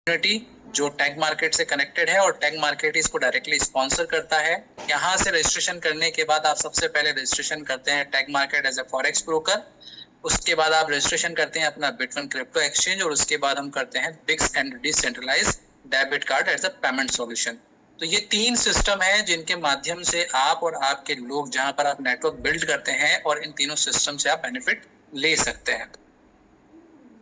Community जो tag market से connected है और टैग मार्केट इसको डायरेक्टली स्पॉन्सर करता है। यहाँ से रजिस्ट्रेशन करने के बाद आप सबसे पहले रजिस्ट्रेशन करते हैं tag market as a forex broker. उसके बाद आप रजिस्ट्रेशन करते हैं अपना बिटवन क्रिप्टो एक्सचेंज और उसके बाद हम करते हैं Bix and decentralised debit card as a payment solution. तो ये 3 सिस्टम है जिनके माध्यम से आप और आपके लोग जहां पर आप नेटवर्क बिल्ड करते हैं और इन तीनों सिस्टम से आप बेनिफिट ले सकते हैं।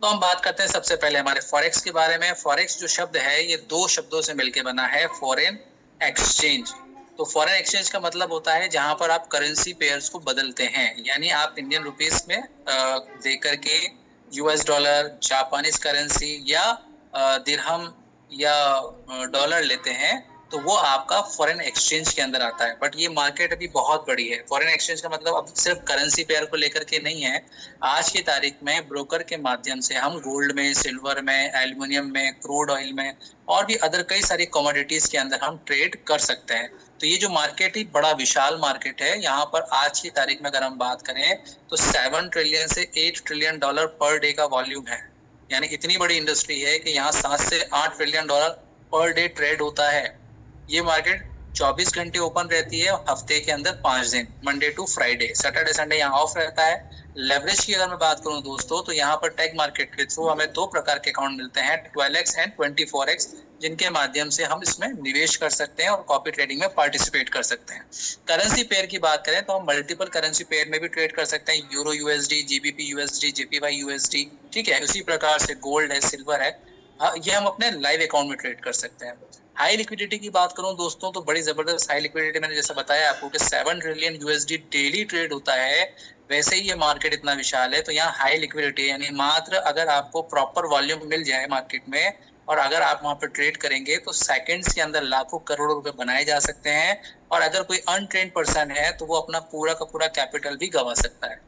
तो हम बात करते हैं सबसे पहले हमारे फॉरेक्स के बारे में। फॉरेक्स जो शब्द है ये 2 शब्दों से मिलकर बना है, फॉरेन एक्सचेंज। तो फॉरेन एक्सचेंज का मतलब होता है जहां पर आप करेंसी पेयर्स को बदलते हैं, यानी आप इंडियन रुपीस में दे करके यूएस डॉलर, जापानीज करेंसी या दिरहम या डॉलर लेते हैं तो वो आपका फॉरेन एक्सचेंज के अंदर आता है। बट ये मार्केट अभी बहुत बड़ी है। फॉरेन एक्सचेंज का मतलब अब सिर्फ करेंसी पेयर को लेकर के नहीं है। आज की तारीख में ब्रोकर के माध्यम से हम गोल्ड में, सिल्वर में, एल्युमिनियम में, क्रूड ऑयल में और भी अदर कई सारी कमोडिटीज के अंदर हम ट्रेड कर सकते हैं। तो ये जो मार्केट है बड़ा विशाल मार्केट है। यहाँ पर आज की तारीख में अगर हम बात करें तो 7 ट्रिलियन से 8 ट्रिलियन डॉलर पर डे का वॉल्यूम है, यानी इतनी बड़ी इंडस्ट्री है कि यहाँ 7 से 8 trillion dollar per day trade होता है। ये मार्केट 24 घंटे ओपन रहती है, हफ्ते के अंदर 5 दिन, Monday to Friday, Saturday Sunday यहाँ ऑफ रहता है। लेवरेज की अगर मैं बात करूं दोस्तों तो यहाँ पर टैग मार्केट के थ्रू हमें 2 प्रकार के अकाउंट मिलते हैं, 12x एंड 24x, जिनके माध्यम से हम इसमें निवेश कर सकते हैं और कॉपी ट्रेडिंग में पार्टिसिपेट कर सकते हैं। करेंसी पेयर की बात करें तो हम मल्टीपल करेंसी पेयर में भी ट्रेड कर सकते हैं, euro USD, GBP USD, JPY USD, ठीक है। उसी प्रकार से गोल्ड है, सिल्वर है, ये हम अपने लाइव अकाउंट में ट्रेड कर सकते हैं। हाई लिक्विडिटी की बात करूं दोस्तों तो बड़ी जबरदस्त हाई लिक्विडिटी, मैंने जैसा बताया आपको कि 7 ट्रिलियन यूएसडी डेली ट्रेड होता है। वैसे ही ये मार्केट इतना विशाल है तो यहाँ हाई लिक्विडिटी, यानी मात्र अगर आपको प्रॉपर वॉल्यूम मिल जाए मार्केट में और अगर आप वहां पर ट्रेड करेंगे तो सेकंड्स के अंदर लाखों करोड़ों रुपए बनाए जा सकते हैं। और अगर कोई अनट्रेन्ड पर्सन है तो वो अपना पूरा का पूरा कैपिटल भी गंवा सकता है।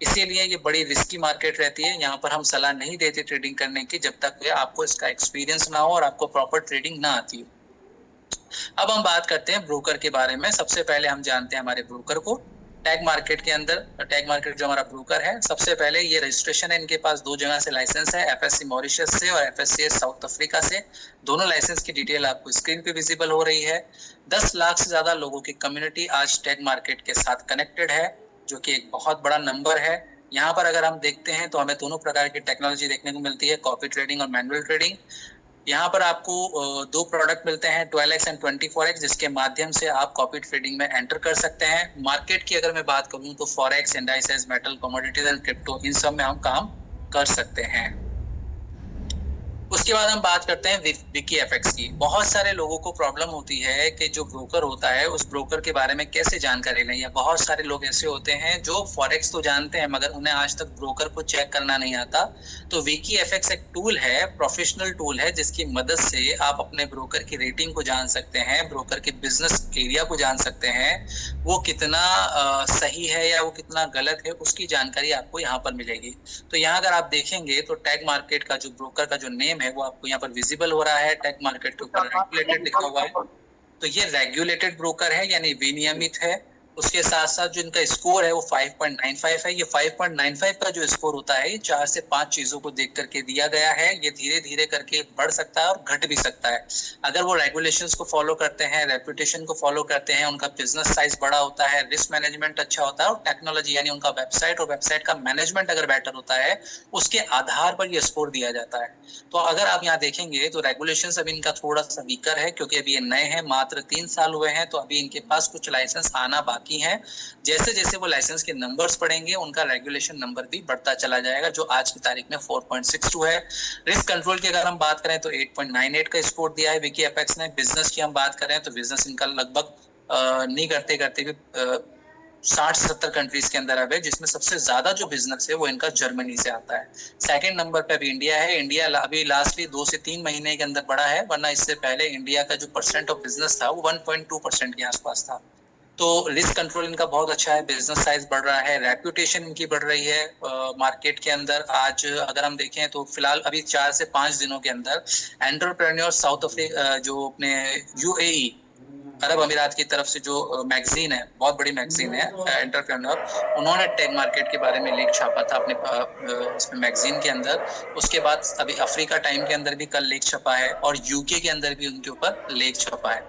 इसीलिए ये बड़ी रिस्की मार्केट रहती है। यहाँ पर हम सलाह नहीं देते ट्रेडिंग करने की जब तक आपको इसका एक्सपीरियंस ना हो और आपको प्रॉपर ट्रेडिंग ना आती हो। अब हम बात करते हैं ब्रोकर के बारे में। सबसे पहले हम जानते हैं हमारे ब्रोकर को। टैग मार्केट के अंदर, टैग मार्केट जो हमारा ब्रोकर है, सबसे पहले ये रजिस्ट्रेशन है, इनके पास 2 जगह से लाइसेंस है, एफएससी मॉरिशस से और एफएससी साउथ अफ्रीका से। दोनों लाइसेंस की डिटेल आपको स्क्रीन पे विजिबल हो रही है। 10 लाख से ज्यादा लोगों की कम्युनिटी आज टैग मार्केट के साथ कनेक्टेड है, जो कि एक बहुत बड़ा नंबर है। यहाँ पर अगर हम देखते हैं तो हमें दोनों प्रकार की टेक्नोलॉजी देखने को मिलती है, कॉपी ट्रेडिंग और मैनुअल ट्रेडिंग। यहाँ पर आपको 2 प्रोडक्ट मिलते हैं, 12x एंड 24x, जिसके माध्यम से आप कॉपी ट्रेडिंग में एंटर कर सकते हैं। मार्केट की अगर मैं बात करूँ तो forex, indices, metal, commodities and crypto, इन सब में हम काम कर सकते हैं। उसके बाद हम बात करते हैं विकी एफएक्स की। बहुत सारे लोगों को प्रॉब्लम होती है कि जो ब्रोकर होता है उस ब्रोकर के बारे में कैसे जानकारी लें, या बहुत सारे लोग ऐसे होते हैं जो फॉरेक्स तो जानते हैं मगर उन्हें आज तक ब्रोकर को चेक करना नहीं आता। तो विकी एफएक्स एक टूल है, प्रोफेशनल टूल है, जिसकी मदद से आप अपने ब्रोकर की रेटिंग को जान सकते हैं, ब्रोकर के बिजनेस एरिया को जान सकते हैं, वो कितना सही है या वो कितना गलत है, उसकी जानकारी आपको यहाँ पर मिलेगी। तो यहाँ अगर आप देखेंगे तो टैग मार्केट का जो ब्रोकर का जो नेम है वो आपको यहाँ पर विजिबल हो रहा है। टैग मार्केट के ऊपर रेगुलेटेड लिखा हुआ है, तो ये रेगुलेटेड ब्रोकर है यानी विनियमित है। उसके साथ साथ जो इनका स्कोर है वो 5.95 है। ये 5.95 का जो स्कोर होता है ये 4 से 5 चीजों को देख करके दिया गया है। ये धीरे धीरे करके बढ़ सकता है और घट भी सकता है। अगर वो रेगुलेशंस को फॉलो करते हैं, रेपुटेशन को फॉलो करते हैं, उनका बिजनेस साइज बड़ा होता है, रिस्क मैनेजमेंट अच्छा होता है और टेक्नोलॉजी यानी उनका वेबसाइट और वेबसाइट का मैनेजमेंट अगर बेटर होता है, उसके आधार पर ये स्कोर दिया जाता है। तो अगर आप यहाँ देखेंगे तो रेगुलेशंस अभी इनका थोड़ा सा वीकर है क्योंकि अभी ये नए हैं, मात्र 3 साल हुए हैं, तो अभी इनके पास कुछ लाइसेंस आना बाकी है। जैसे जैसे वो लाइसेंस के नंबर्स बढ़ेंगे उनका रेगुलेशन नंबर भी बढ़ता चला जाएगा, जो आज की तारीख में 4.62 है। रिस्क कंट्रोल की अगर हम बात करें तो 8.98 का स्कोर दिया है विकी एपेक्स ने। बिजनेस की हम बात करें तो बिजनेस इनका लगभग नहीं करते करते भी 60 से 70 कंट्रीज के अंदर अब है, जिसमें सबसे ज्यादा जो बिजनेस है वो इनका जर्मनी से आता है। सेकंड नंबर पे अभी इंडिया है। इंडिया अभी लास्टली 2 से 3 महीने के अंदर बढ़ा है, वरना इससे पहले इंडिया का जो परसेंट ऑफ बिजनेस था वो 1.2% के आसपास था। तो रिस्क कंट्रोल इनका बहुत अच्छा है, बिजनेस साइज बढ़ रहा है, रेप्यूटेशन इनकी बढ़ रही है मार्केट के अंदर। आज अगर हम देखें तो फिलहाल अभी 4 से 5 दिनों के अंदर एंटरप्रेन्योर साउथ अफ्रीका जो अपने यूएई अरब अमीरात की तरफ से जो मैगजीन है, बहुत बड़ी मैगजीन है एंटरप्रेन्योर, उन्होंने टेक मार्केट के बारे में लेख छापा था अपने इसमें मैगजीन के अंदर। उसके बाद अभी अफ्रीका टाइम के अंदर भी कल लेख छपा है और यूके के अंदर भी उनके ऊपर लेख छपा है।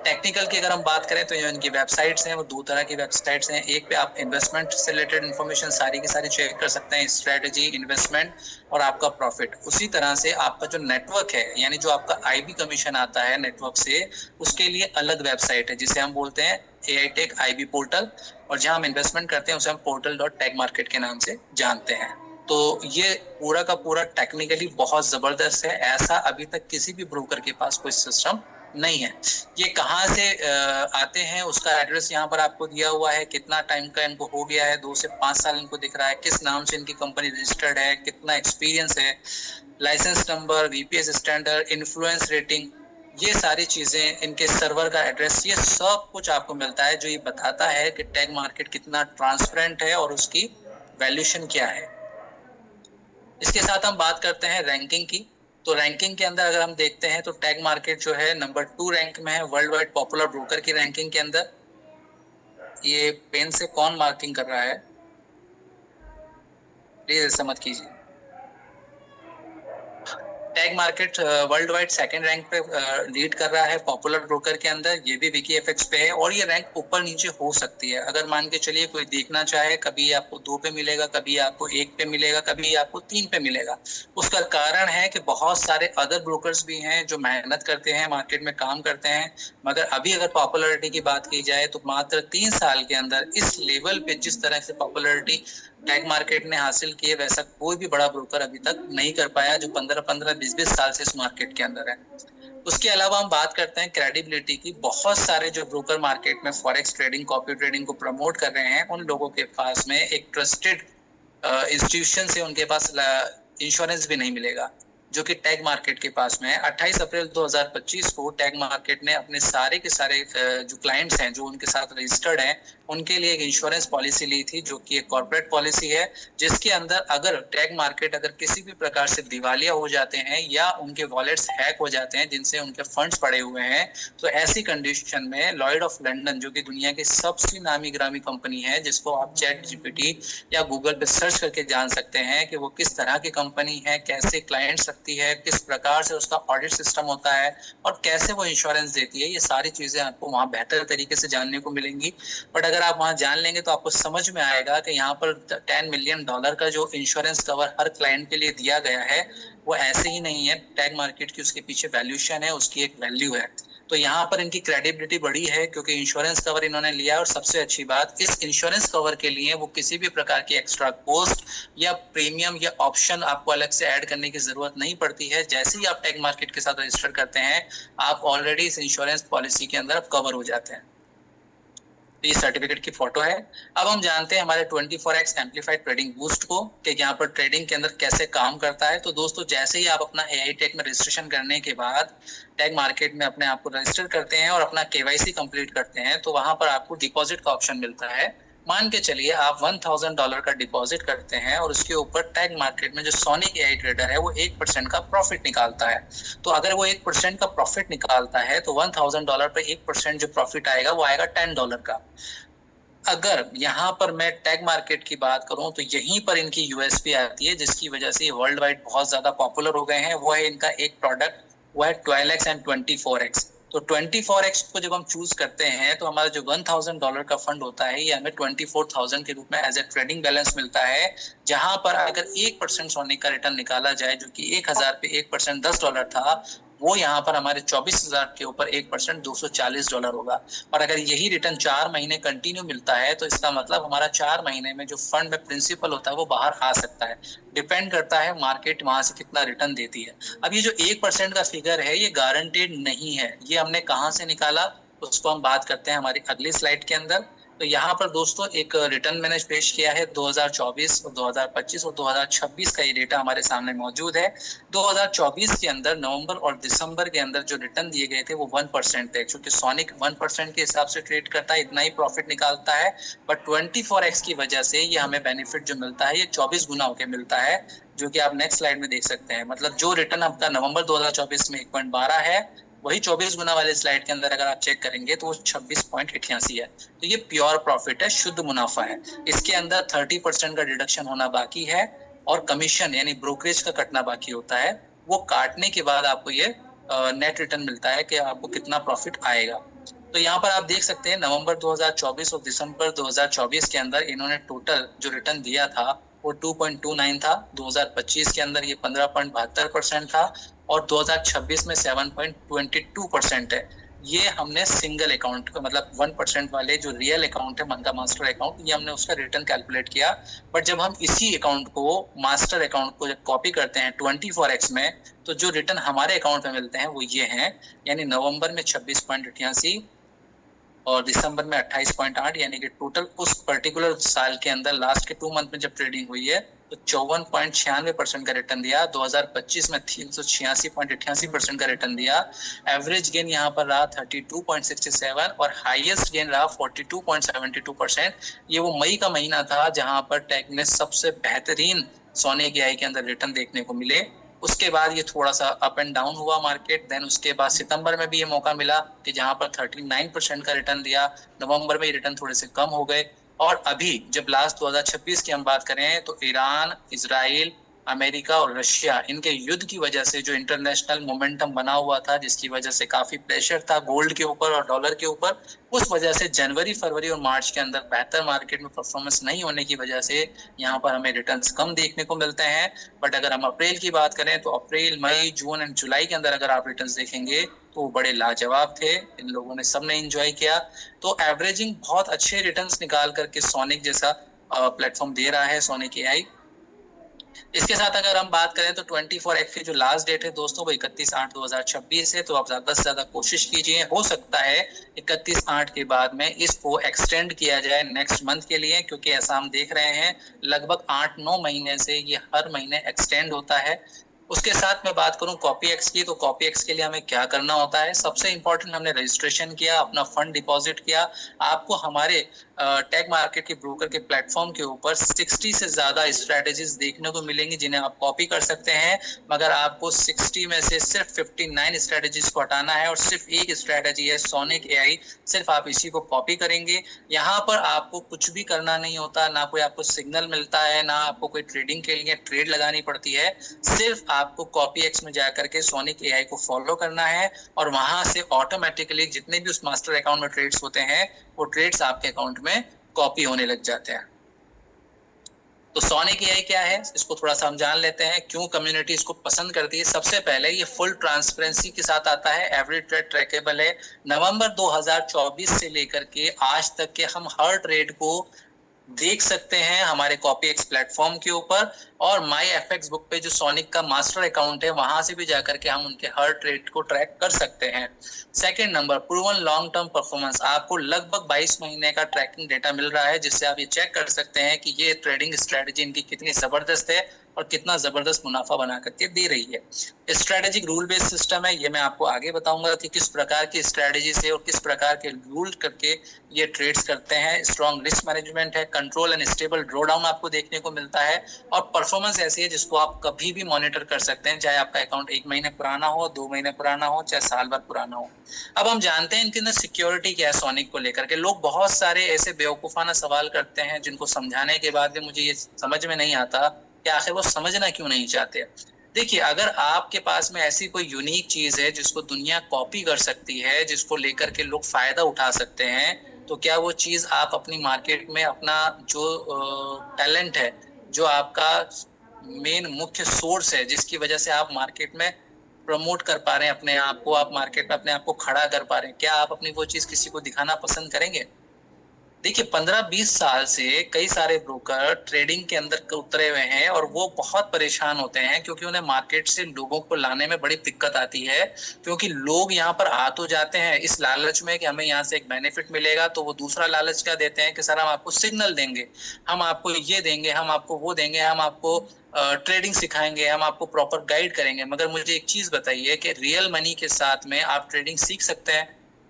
टेक्निकल की अगर हम बात करें तो ये उनकी वेबसाइट्स हैं, वो दो तरह की वेबसाइट्स हैं। एक पे आप इन्वेस्टमेंट से रिलेटेड इन्फॉर्मेशन सारी की सारी चेक कर सकते हैं, स्ट्रेटेजी, इन्वेस्टमेंट और आपका प्रॉफिट। उसी तरह से आपका जो नेटवर्क है, यानी जो आपका आईबी कमीशन आता है नेटवर्क से, उसके लिए अलग वेबसाइट है जिसे हम बोलते हैं AI टेक IB पोर्टल, और जहां हम इन्वेस्टमेंट करते हैं उसे हम portal.techmarket के नाम से जानते हैं। तो ये पूरा का पूरा टेक्निकली बहुत जबरदस्त है, ऐसा अभी तक किसी भी ब्रोकर के पास कोई सिस्टम नहीं है। ये कहाँ से आते हैं, उसका एड्रेस यहाँ पर आपको दिया हुआ है, कितना टाइम का इनको हो गया है, 2 से 5 साल इनको दिख रहा है, किस नाम से इनकी कंपनी रजिस्टर्ड है, कितना एक्सपीरियंस है, licence number, VPS standard, influence rating, ये सारी चीजें, इनके सर्वर का एड्रेस, ये सब कुछ आपको मिलता है, जो ये बताता है कि टेक मार्केट कितना ट्रांसपेरेंट है और उसकी वैल्यूएशन क्या है। इसके साथ हम बात करते हैं रैंकिंग की। तो रैंकिंग के अंदर अगर हम देखते हैं तो टैग मार्केट जो है नंबर 2 रैंक में है वर्ल्ड वाइड पॉपुलर ब्रोकर की रैंकिंग के अंदर। ये पेन से कौन मार्किंग कर रहा है, प्लीज ऐसा मत कीजिए। Tag market world wide second rank पे लीड कर रहा है पॉपुलर ब्रोकर के अंदर, ये भी विकीएफएक्स पे है, और ये रैंक ऊपर नीचे हो सकती है। अगर मान के चलिए कोई देखना चाहे, कभी आपको 2 पे मिलेगा, कभी आपको 1 पे मिलेगा, कभी आपको 3 पे मिलेगा। उसका कारण है कि बहुत सारे अदर ब्रोकर्स भी हैं जो मेहनत करते हैं, मार्केट में काम करते हैं, मगर अभी अगर पॉपुलरिटी की बात की जाए तो मात्र 3 साल के अंदर इस लेवल पे जिस तरह से पॉपुलरिटी टैग मार्केट ने हासिल की है, वैसा कोई भी बड़ा ब्रोकर अभी तक नहीं कर पाया जो 15-15, 20-20 साल से इस मार्केट के अंदर है। उसके अलावा हम बात करते हैं क्रेडिबिलिटी की। बहुत सारे जो ब्रोकर मार्केट में फॉरेक्स ट्रेडिंग, कॉपी ट्रेडिंग को प्रमोट कर रहे हैं, उन लोगों के पास में एक ट्रस्टेड इंस्टीट्यूशन से उनके पास इंश्योरेंस भी नहीं मिलेगा, जो कि टैग मार्केट के पास में है। 28 अप्रैल 2025 को टैग मार्केट ने अपने सारे के सारे जो क्लाइंट्स हैं, जो उनके साथ रजिस्टर्ड हैं, उनके लिए एक इंश्योरेंस पॉलिसी ली थी, जो कि एक कॉर्पोरेट पॉलिसी है, जिसके अंदर अगर टैग मार्केट अगर किसी भी प्रकार से दिवालिया हो जाते हैं या उनके वॉलेट्स हैक हो जाते हैं जिनसे उनके फंड्स पड़े हुए हैं, तो ऐसी कंडीशन में लॉयड ऑफ लंदन, जो कि दुनिया की सबसे नामी ग्रामी कंपनी है, जिसको आप चैट जीपीटी या गूगल पे सर्च करके जान सकते हैं कि वो किस तरह की कंपनी है, कैसे क्लाइंट्स रखती है, किस प्रकार से उसका ऑडिट सिस्टम होता है और कैसे वो इंश्योरेंस देती है, ये सारी चीजें आपको वहाँ बेहतर तरीके से जानने को मिलेंगी। बट अगर आप वहाँ जान लेंगे तो आपको समझ में आएगा कि यहाँ पर $10 मिलियन का जो इंश्योरेंस कवर हर क्लाइंट के लिए दिया गया है, वो ऐसे ही नहीं है। टैग मार्केट की उसके पीछे वैल्यूएशन है, उसकी एक वैल्यू है। तो यहाँ पर इनकी क्रेडिबिलिटी बढ़ी है क्योंकि इंश्योरेंस कवर इन्होंने लिया, और सबसे अच्छी बात, इस इंश्योरेंस कवर के लिए वो किसी भी प्रकार की एक्स्ट्रा कॉस्ट या प्रीमियम या ऑप्शन आपको अलग से ऐड करने की जरूरत नहीं पड़ती है। जैसे ही आप टैग मार्केट के साथ रजिस्टर करते हैं, आप ऑलरेडी इस इंश्योरेंस पॉलिसी के अंदर आप कवर हो जाते हैं। ये सर्टिफिकेट की फोटो है। अब हम जानते हैं हमारे 24x एम्पलीफाइड ट्रेडिंग बूस्ट को, कि यहाँ पर ट्रेडिंग के अंदर कैसे काम करता है। तो दोस्तों, जैसे ही आप अपना AI टेक में रजिस्ट्रेशन करने के बाद टैग मार्केट में अपने आप को रजिस्टर करते हैं और अपना KYC कंप्लीट करते हैं, तो वहां पर आपको डिपॉजिट का ऑप्शन मिलता है। मान के चलिए आप $1000 का डिपॉजिट करते हैं और उसके ऊपर टैग मार्केट में जो सोनिक AI ट्रेडर है वो 1% का प्रॉफिट निकालता है। तो अगर वो 1% का प्रॉफिट निकालता है तो $1000 पे 1% जो प्रॉफिट आएगा वो आएगा $10 का। अगर यहाँ पर मैं टैग मार्केट की बात करूं तो यहीं पर इनकी यूएसपी आती है, जिसकी वजह से वर्ल्ड वाइड बहुत ज्यादा पॉपुलर हो गए हैं। वो है इनका एक प्रोडक्ट, वो है 12x एंड 24x। तो 24x को जब हम चूज करते हैं तो हमारा जो $1000 का फंड होता है, ये हमें 24,000 के रूप में एज ए ट्रेडिंग बैलेंस मिलता है, जहां पर अगर 1% सोने का रिटर्न निकाला जाए, जो कि 1000 पे 1% $10 था, वो यहाँ पर हमारे 24,000 के ऊपर 1% $240 होगा। और अगर यही रिटर्न 4 महीने कंटिन्यू मिलता है तो इसका मतलब हमारा 4 महीने में जो फंड में प्रिंसिपल होता है वो बाहर आ सकता है। डिपेंड करता है मार्केट वहां से कितना रिटर्न देती है। अब ये जो 1% का फिगर है, ये गारंटेड नहीं है। ये हमने कहाँ से निकाला, उसको हम बात करते हैं हमारी अगली स्लाइड के अंदर। तो यहाँ पर दोस्तों एक रिटर्न मैंने पेश किया है 2024 और 2025 और 2026 का ये डेटा हमारे सामने मौजूद है। 2024 के अंदर नवंबर और दिसंबर के अंदर जो रिटर्न दिए गए थे वो 1% थे, क्योंकि सोनिक 1% के हिसाब से ट्रेड करता है, इतना ही प्रॉफिट निकालता है। बट 24x की वजह से ये हमें बेनिफिट जो मिलता है ये 24 गुना होकर मिलता है, जो कि आप नेक्स्ट स्लाइड में देख सकते हैं। मतलब जो रिटर्न आपका नवंबर 2024 में 1.12 है, वही 24 गुना वाले स्लाइड के अंदर अगर आप चेक करेंगे तो वो 26.88 है। तो ये प्योर प्रॉफिट है, शुद्ध मुनाफा है। इसके अंदर 30% का डिडक्शन होना बाकी है और कमीशन यानी ब्रोकरेज का कटना बाकी होता है। वो काटने के बाद आपको ये नेट रिटर्न मिलता है कि आपको कितना प्रॉफिट आएगा। तो यहाँ पर आप देख सकते हैं नवंबर 2024 और दिसंबर 2024 के अंदर इन्होंने टोटल जो रिटर्न दिया था वो 2.29 था। 2025 के अंदर ये 15.72% था और 2026 में 7.22% है। ये हमने सिंगल अकाउंट का मतलब 1% वाले जो रियल अकाउंट है, मन का मास्टर अकाउंट, ये हमने उसका रिटर्न कैलकुलेट किया। बट जब हम इसी अकाउंट को मास्टर अकाउंट को जब कॉपी करते हैं 24x में, तो जो रिटर्न हमारे अकाउंट में मिलते हैं वो ये हैं, यानी नवंबर में 26.88 और दिसंबर में 28.8, यानी कि टोटल उस पर्टिकुलर साल के अंदर लास्ट के 2 मंथ में जब ट्रेडिंग हुई है तो 54.96% का रिटर्न दिया। 2025 में 386.88% का रिटर्न दिया। एवरेज गेन यहाँ पर रहा 32.67 और हाईएस्ट गेन रहा 42.72%। ये वो मई का महीना था जहां पर टेक ने सबसे बेहतरीन सोने की आई के अंदर रिटर्न देखने को मिले। उसके बाद ये थोड़ा सा अप एंड डाउन हुआ मार्केट। देन उसके बाद सितंबर में भी ये मौका मिला कि जहां पर 39% का रिटर्न दिया। नवंबर में ये रिटर्न थोड़े से कम हो गए और अभी जब लास्ट 2026 की हम बात करें तो ईरान, इजराइल, अमेरिका और रशिया, इनके युद्ध की वजह से जो इंटरनेशनल मोमेंटम बना हुआ था, जिसकी वजह से काफी प्रेशर था गोल्ड के ऊपर और डॉलर के ऊपर, उस वजह से जनवरी, फरवरी और मार्च के अंदर बेहतर मार्केट में परफॉर्मेंस नहीं होने की वजह से यहाँ पर हमें रिटर्न्स कम देखने को मिलते हैं। बट अगर हम अप्रैल की बात करें तो अप्रैल, मई, जून एंड जुलाई के अंदर अगर आप रिटर्न्स देखेंगे तो वो बड़े लाजवाब थे। इन लोगों ने सबने एंजॉय किया। तो एवरेजिंग बहुत अच्छे रिटर्न्स निकाल करके सोनिक जैसा प्लेटफॉर्म दे रहा है, सोनिक एआई। इसके साथ अगर हम बात करें तो 24x की जो लास्ट डेट है दोस्तों वो 31/8/2026 है। तो आप ज्यादा से ज्यादा कोशिश कीजिए, हो सकता है 31/8 के बाद में इसको एक्सटेंड किया जाए नेक्स्ट मंथ के लिए, क्योंकि ऐसा हम देख रहे हैं लगभग 8-9 महीने से ये हर महीने एक्सटेंड होता है। उसके साथ मैं बात करूं कॉपी एक्स की, तो कॉपी एक्स के लिए हमें क्या करना होता है। सबसे इंपॉर्टेंट, हमने रजिस्ट्रेशन किया, अपना फंड डिपॉजिट किया। आपको हमारे टेक मार्केट के ब्रोकर के प्लेटफॉर्म के ऊपर 60 से ज्यादा स्ट्रेटेजीज देखने को मिलेंगी जिन्हें आप कॉपी कर सकते हैं। मगर आपको 60 में से सिर्फ 59 स्ट्रेटेजीज को हटाना है और सिर्फ एक स्ट्रेटेजी है सोनिक एआई, सिर्फ आप इसी को कॉपी करेंगे। यहाँ पर आपको कुछ भी करना नहीं होता, ना कोई आपको सिग्नल मिलता है, ना आपको कोई ट्रेडिंग के लिए ट्रेड लगानी पड़ती है। सिर्फ आपको कॉपी एक्स में जाकर के सोनिक एआई को फॉलो करना है और वहां से ऑटोमेटिकली जितने भी उस मास्टर अकाउंट में ट्रेड्स होते हैं वो ट्रेड्स आपके अकाउंट में कॉपी होने लग जाते हैं। तो सोनिक एआई क्या है, इसको थोड़ा सा हम जान लेते हैं, क्यों कम्युनिटी इसको पसंद करती है। सबसे पहले ये फुल ट्रांसपेरेंसी के साथ आता है, एवरी ट्रेड ट्रैकेबल है। नवंबर 2024 से लेकर के आज तक के हम हर ट्रेड को देख सकते हैं हमारे कॉपी एक्स प्लेटफॉर्म के ऊपर, और माई एफएक्स बुक पे जो सोनिक का मास्टर अकाउंट है वहां से भी जाकर के हम उनके हर ट्रेड को ट्रैक कर सकते हैं। Second number, proven long term performance. आपको लगभग 22 महीने का ट्रैकिंग डेटा मिल रहा है जिससे आप ये चेक कर सकते हैं कि ये ट्रेडिंग स्ट्रेटेजी इनकी कितनी जबरदस्त है और कितना जबरदस्त मुनाफा बना करके दे रही है। स्ट्रेटेजिक रूल बेस्ड सिस्टम है, ये मैं आपको आगे बताऊंगा कि किस प्रकार की स्ट्रेटेजी से और किस प्रकार के रूल करके ये ट्रेड्स करते हैं। स्ट्रॉन्ग रिस्क मैनेजमेंट है, कंट्रोल एंड स्टेबल ड्रॉडाउन आपको देखने को मिलता है, और परफॉर्मेंस ऐसी है जिसको आप कभी भी मॉनिटर कर सकते हैं, चाहे आपका अकाउंट 1 महीने पुराना हो, 2 महीने पुराना हो, चाहे साल भर पुराना हो। अब हम जानते हैं इनके अंदर सिक्योरिटी क्या है सोनिक को लेकर के। लोग बहुत सारे ऐसे बेवकूफाना सवाल करते हैं जिनको समझाने के बाद भी मुझे ये समझ में नहीं आता कि आखिर वो समझना क्यों नहीं चाहते। देखिए, अगर आपके पास में ऐसी कोई यूनिक चीज है जिसको दुनिया कॉपी कर सकती है, जिसको लेकर के लोग फायदा उठा सकते हैं, तो क्या वो चीज आप अपनी मार्केट में अपना जो टैलेंट है, जो आपका मेन मुख्य सोर्स है, जिसकी वजह से आप मार्केट में प्रमोट कर पा रहे हैं अपने आप को, आप मार्केट में अपने आप को खड़ा कर पा रहे हैं, क्या आप अपनी वो चीज किसी को दिखाना पसंद करेंगे? देखिए, 15-20 साल से कई सारे ब्रोकर ट्रेडिंग के अंदर उतरे हुए हैं और वो बहुत परेशान होते हैं क्योंकि उन्हें मार्केट से लोगों को लाने में बड़ी दिक्कत आती है। क्योंकि लोग यहाँ पर आ तो जाते हैं इस लालच में कि हमें यहाँ से एक बेनिफिट मिलेगा, तो वो दूसरा लालच क्या देते हैं कि सर हम आपको सिग्नल देंगे, हम आपको ये देंगे, हम आपको वो देंगे, हम आपको ट्रेडिंग सिखाएंगे, हम आपको प्रॉपर गाइड करेंगे। मगर मुझे एक चीज बताइए कि रियल मनी के साथ में आप ट्रेडिंग सीख सकते हैं?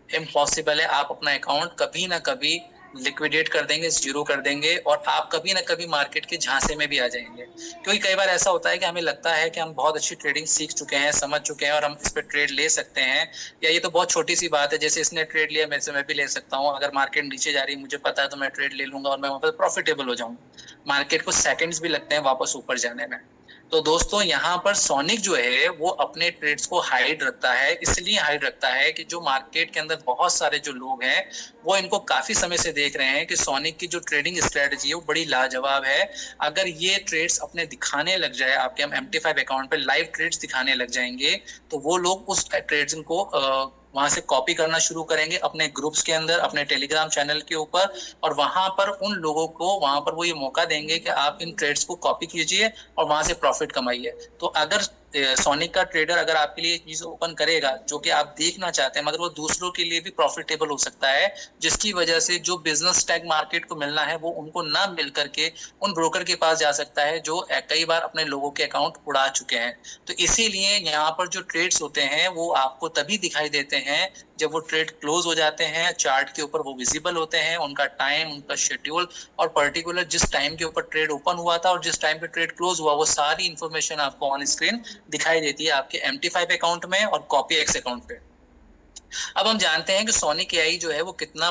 इम्पॉसिबल है। आप अपना अकाउंट कभी ना कभी लिक्विडेट कर देंगे, जीरो कर देंगे, और आप कभी ना कभी मार्केट के झांसे में भी आ जाएंगे। क्योंकि कई बार ऐसा होता है कि हमें लगता है कि हम बहुत अच्छी ट्रेडिंग सीख चुके हैं, समझ चुके हैं, और हम इस पर ट्रेड ले सकते हैं, या ये तो बहुत छोटी सी बात है, जैसे इसने ट्रेड लिया मेरे से मैं भी ले सकता हूँ, अगर मार्केट नीचे जा रही है मुझे पता है तो मैं ट्रेड ले लूंगा और मैं वहां पर प्रॉफिटेबल हो जाऊंगा। मार्केट को सेकंड्स भी लगते हैं वापस ऊपर जाने में। तो दोस्तों यहाँ पर सोनिक जो है वो अपने ट्रेड्स को हाइड रखता है, इसलिए हाइड रखता है कि जो मार्केट के अंदर बहुत सारे जो लोग हैं वो इनको काफी समय से देख रहे हैं कि सोनिक की जो ट्रेडिंग स्ट्रेटजी है वो बड़ी लाजवाब है। अगर ये ट्रेड्स अपने दिखाने लग जाए, आपके हम MT5 अकाउंट पे लाइव ट्रेड्स दिखाने लग जाएंगे, तो वो लोग उस ट्रेड्स को वहां से कॉपी करना शुरू करेंगे अपने ग्रुप्स के अंदर, अपने टेलीग्राम चैनल के ऊपर, और वहां पर उन लोगों को वहां पर वो ये मौका देंगे कि आप इन ट्रेड्स को कॉपी कीजिए और वहां से प्रॉफिट कमाइए। तो अगर सोनिक का ट्रेडर अगर आपके लिए चीज ओपन करेगा जो कि आप देखना चाहते हैं, मगर वो दूसरों के लिए भी प्रॉफिटेबल हो सकता है, जिसकी वजह से जो बिजनेस टैग मार्केट को मिलना है वो उनको ना मिल करके उन ब्रोकर के पास जा सकता है जो कई बार अपने लोगों के अकाउंट उड़ा चुके हैं। तो इसीलिए यहाँ पर जो ट्रेड्स होते हैं वो आपको तभी दिखाई देते हैं जब वो ट्रेड क्लोज हो जाते हैं, चार्ट के ऊपर वो विजिबल होते हैं, उनका टाइम, उनका शेड्यूल, और पर्टिकुलर जिस टाइम के ऊपर ट्रेड ओपन हुआ था और जिस टाइम पे ट्रेड क्लोज हुआ, वो सारी इंफॉर्मेशन आपको ऑन स्क्रीन दिखाई देती है आपके MT5 अकाउंट में और कॉपीएक्स अकाउंट पे। अब हम जानते हैं कि सोनिक एआई जो है वो कितना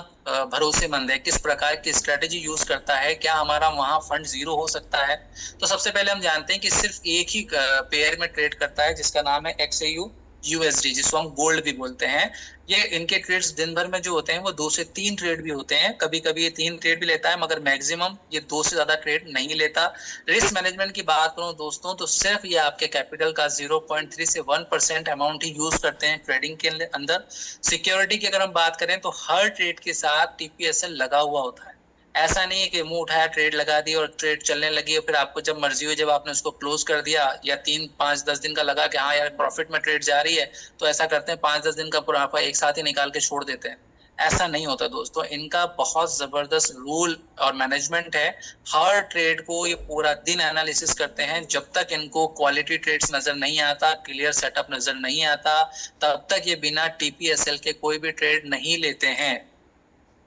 भरोसेमंद है, किस प्रकार की स्ट्रेटेजी यूज करता है, क्या हमारा वहां फंड जीरो हो सकता है। तो सबसे पहले हम जानते हैं कि सिर्फ एक ही पेयर में ट्रेड करता है जिसका नाम है XAU USD, जिसको हम गोल्ड भी बोलते हैं। ये इनके ट्रेड्स दिन भर में जो होते हैं वो 2 से 3 ट्रेड भी होते हैं, कभी कभी ये 3 ट्रेड भी लेता है, मगर मैक्सिमम ये 2 से ज्यादा ट्रेड नहीं लेता। रिस्क मैनेजमेंट की बात करूं दोस्तों तो सिर्फ ये आपके कैपिटल का 0.3 से 1% अमाउंट ही यूज करते हैं ट्रेडिंग के अंदर। सिक्योरिटी की अगर हम बात करें तो हर ट्रेड के साथ TPSL लगा हुआ होता है। ऐसा नहीं है कि मुंह उठाया, ट्रेड लगा दी और ट्रेड चलने लगी, और फिर आपको जब मर्जी हुई जब आपने उसको क्लोज कर दिया, या 3 5 10 दिन का लगा कि हाँ यार प्रॉफिट में ट्रेड जा रही है, तो ऐसा करते हैं 5 10 दिन का मुनाफा एक साथ ही निकाल के छोड़ देते हैं। ऐसा नहीं होता दोस्तों, इनका बहुत जबरदस्त रूल और मैनेजमेंट है। हर ट्रेड को ये पूरा दिन एनालिसिस करते हैं, जब तक इनको क्वालिटी ट्रेड्स नजर नहीं आता, क्लियर सेटअप नजर नहीं आता, तब तक ये बिना TPSL के कोई भी ट्रेड नहीं लेते हैं।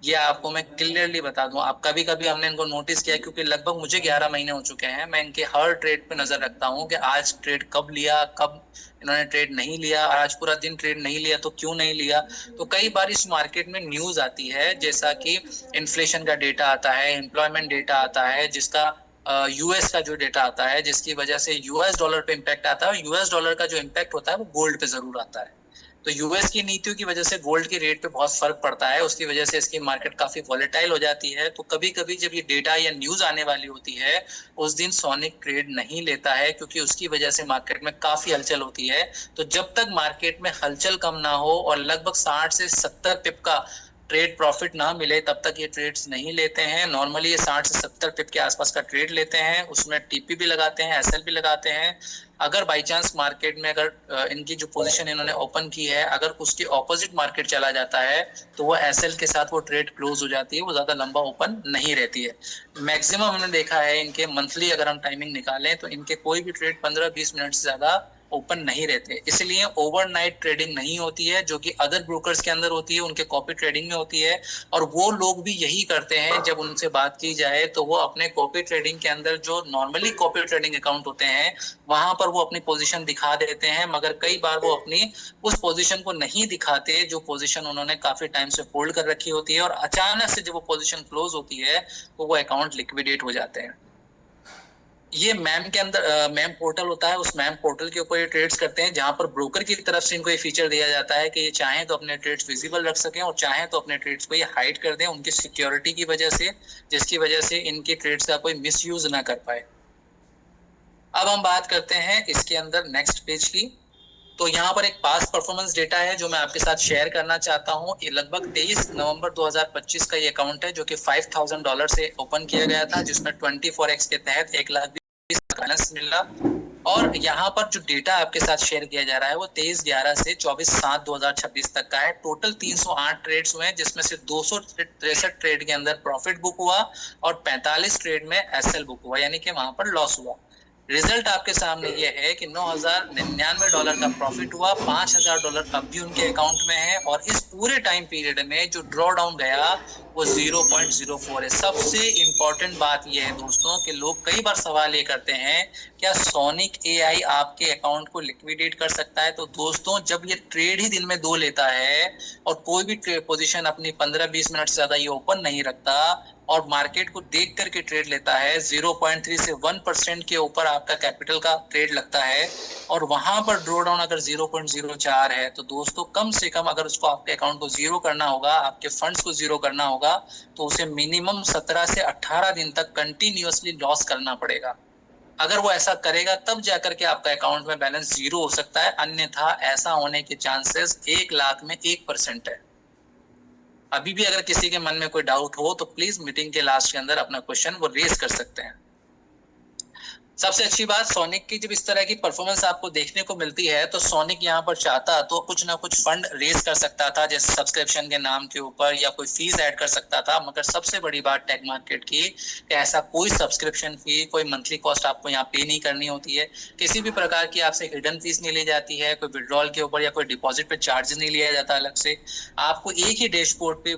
ये आपको मैं क्लियरली बता दूं, आप कभी कभी हमने इनको नोटिस किया, क्योंकि लगभग मुझे 11 महीने हो चुके हैं, मैं इनके हर ट्रेड पे नजर रखता हूं कि आज ट्रेड कब लिया, कब इन्होंने ट्रेड नहीं लिया, आज पूरा दिन ट्रेड नहीं लिया तो क्यों नहीं लिया। तो कई बार इस मार्केट में न्यूज आती है, जैसा कि इन्फ्लेशन का डेटा आता है, एम्प्लॉयमेंट डेटा आता है, जिसका US का जो डेटा आता है, जिसकी वजह से US डॉलर पे इम्पैक्ट आता है, और US डॉलर का जो इम्पैक्ट होता है वो गोल्ड पे जरूर आता है। तो US की नीतियों की वजह से गोल्ड के रेट पे बहुत फर्क पड़ता है, उसकी वजह से इसकी मार्केट काफी वॉलेटाइल हो जाती है। तो कभी कभी जब ये डेटा या न्यूज आने वाली होती है उस दिन सोनिक ट्रेड नहीं लेता है, क्योंकि उसकी वजह से मार्केट में काफी हलचल होती है। तो जब तक मार्केट में हलचल कम ना हो और लगभग 60 से 70 पिप का ट्रेड प्रॉफिट ना मिले, तब तक ये ट्रेड्स नहीं लेते हैं। नॉर्मली ये 60 से 70 पिप के आसपास का ट्रेड लेते हैं, उसमें TP भी लगाते हैं, SL भी लगाते हैं। अगर बाई चांस मार्केट में अगर इनकी जो पोजीशन इन्होंने ओपन की है अगर उसके ऑपोजिट मार्केट चला जाता है, तो वो SL के साथ वो ट्रेड क्लोज हो जाती है, वो ज्यादा लंबा ओपन नहीं रहती है। मैक्सिमम हमने देखा है इनके मंथली अगर हम टाइमिंग निकालें तो इनके कोई भी ट्रेड 15-20 मिनट से ज्यादा ओपन नहीं रहते। इसलिए ओवरनाइट ट्रेडिंग नहीं होती है, जो कि अदर ब्रोकर्स के अंदर होती है, उनके कॉपी ट्रेडिंग में होती है। और वो लोग भी यही करते हैं, जब उनसे बात की जाए तो वो अपने कॉपी ट्रेडिंग के अंदर जो नॉर्मली कॉपी ट्रेडिंग अकाउंट होते हैं वहां पर वो अपनी पोजीशन दिखा देते हैं, मगर कई बार वो अपनी उस पोजीशन को नहीं दिखाते जो पोजीशन उन्होंने काफी टाइम से होल्ड कर रखी होती है, और अचानक से जब वो पोजीशन क्लोज होती है तो वो अकाउंट लिक्विडेट हो जाते हैं। ये मैम के अंदर मैम पोर्टल होता है, उस मैम पोर्टल के ऊपर ये ट्रेड्स करते हैं, जहां पर ब्रोकर की तरफ से इनको ये फीचर दिया जाता है कि ये चाहें तो अपने ट्रेड्स विजिबल रख सकें और चाहें तो अपने ट्रेड्स को ये हाइड कर दें उनकी सिक्योरिटी की वजह से, जिसकी वजह से इनके ट्रेड्स का कोई मिसयूज ना कर पाए। अब हम बात करते हैं इसके अंदर नेक्स्ट पेज की। तो यहाँ पर एक पास्ट परफॉर्मेंस डेटा है जो मैं आपके साथ शेयर करना चाहता हूँ। ये लगभग 23 नवंबर 2025 का ये अकाउंट है, जो कि $5,000 से ओपन किया गया था, जिसमें 24x के तहत 1,20,000 का बैलेंस मिला। और यहाँ पर जो डेटा आपके साथ शेयर किया जा रहा है वो 23/11 से 24/7/2026 तक का है। टोटल 308 ट्रेड्स हुए हैं, जिसमें से 263 ट्रेड के अंदर प्रॉफिट बुक हुआ और 45 ट्रेड में SL बुक हुआ, यानी कि वहां पर लॉस हुआ। रिजल्ट आपके सामने ये है कि $9,099 का प्रॉफिट हुआ, $5,000 अब भी उनके अकाउंट में है, और इस पूरे टाइम पीरियड में जो ड्रॉ डाउन गया वो 0.04 है। सबसे इंपॉर्टेंट बात ये है दोस्तों कि लोग कई बार सवाल ये करते हैं, क्या सोनिक एआई आपके अकाउंट को लिक्विडेट कर सकता है? तो दोस्तों, जब ये ट्रेड ही दिन में 2 लेता है और कोई भी पोजीशन अपनी 15-20 मिनट से ज्यादा ये ओपन नहीं रखता और मार्केट को देख करके ट्रेड लेता है, 0.3 से 1% के ऊपर आपका कैपिटल का ट्रेड लगता है, और वहां पर ड्रॉ डाउन अगर 0.04 है, तो दोस्तों कम से कम अगर उसको आपके अकाउंट को जीरो करना होगा, आपके फंड्स को जीरो करना होगा, तो उसे मिनिमम 17 से 18 दिन तक कंटिन्यूअसली लॉस करना पड़ेगा। अगर वो ऐसा करेगा तब जाकर के आपका अकाउंट में बैलेंस जीरो हो सकता है, अन्यथा ऐसा होने के चांसेस 1 लाख में 1% है। अभी भी अगर किसी के मन में कोई डाउट हो तो प्लीज मीटिंग के लास्ट के अंदर अपना क्वेश्चन वो रेज कर सकते हैं। सबसे अच्छी बात, सोनिक की जब इस तरह की परफॉर्मेंस आपको देखने को मिलती है तो सोनिक यहाँ पर चाहता तो कुछ ना कुछ फंड रेज कर सकता था, जैसे सब्सक्रिप्शन के नाम के ऊपर, या कोई फीस ऐड कर सकता था। मगर सबसे बड़ी बात टेक मार्केट की, कि ऐसा कोई सब्सक्रिप्शन फी, कोई मंथली कॉस्ट आपको यहाँ पे नहीं करनी होती है। किसी भी प्रकार की आपसे हिडन फीस नहीं ली जाती है, कोई विड्रॉल के ऊपर या कोई डिपॉजिट पे चार्जेस नहीं लिया जाता अलग से। आपको एक ही डैशबोर्ड पे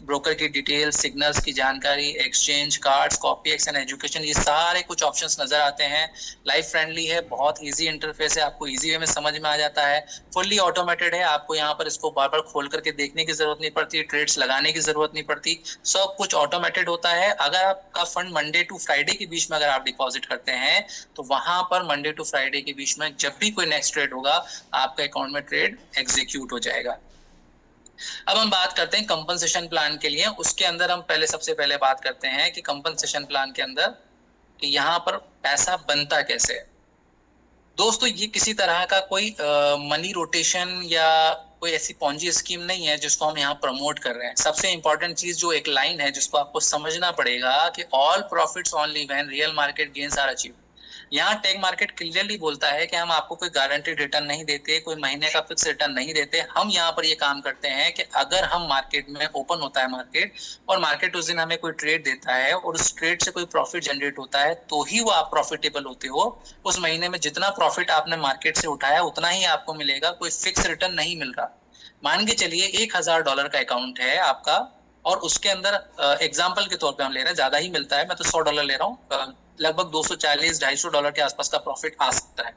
ब्रोकर की डिटेल, सिग्नल्स की जानकारी, exchange, cards, copy action, education, ये सारे कुछ ऑप्शंस नजर आते हैं। लाइफ फ्रेंडली है, बहुत इजी इंटरफेस है, आपको इजी वे में समझ में आ जाता है। फुल्ली ऑटोमेटेड है, आपको यहाँ पर इसको बार बार खोल करके देखने की जरूरत नहीं पड़ती, ट्रेड्स लगाने की जरूरत नहीं पड़ती, सब कुछ ऑटोमेटेड होता है। अगर आपका फंड मंडे टू फ्राइडे के बीच में अगर आप डिपॉजिट करते हैं, तो वहां पर मंडे टू फ्राइडे के बीच में जब भी कोई नेक्स्ट ट्रेड होगा, आपके अकाउंट में ट्रेड एग्जीक्यूट हो जाएगा। अब हम बात करते हैं कंपनसेशन प्लान के लिए। उसके अंदर हम सबसे पहले बात करते हैं कि कंपनसेशन प्लान के अंदर कि यहाँ पर पैसा बनता कैसे है। दोस्तों, ये किसी तरह का कोई मनी रोटेशन या कोई ऐसी पॉन्जी स्कीम नहीं है जिसको हम यहाँ प्रमोट कर रहे हैं। सबसे इंपॉर्टेंट चीज जो एक लाइन है जिसको आपको समझना पड़ेगा कि all profits only when real market gains are achieved. यहाँ टेक मार्केट क्लियरली बोलता है कि हम आपको कोई गारंटीड रिटर्न नहीं देते, कोई महीने का फिक्स रिटर्न नहीं देते। हम यहाँ पर ये काम करते हैं कि अगर हम मार्केट में ओपन होता है मार्केट, और मार्केट उस दिन हमें कोई ट्रेड देता है और उस ट्रेड से कोई प्रॉफिट जनरेट होता है, तो ही वो आप प्रॉफिटेबल होते हो। उस महीने में जितना प्रॉफिट आपने मार्केट से उठाया उतना ही आपको मिलेगा, कोई फिक्स रिटर्न नहीं मिल रहा। मान के चलिए $1,000 का अकाउंट है आपका, और उसके अंदर एग्जाम्पल के तौर पे हम ले रहे हैं, ज्यादा ही मिलता है, मैं तो $100 ले रहा हूँ, लगभग $240-250 के आसपास का प्रॉफिट आ सकता है।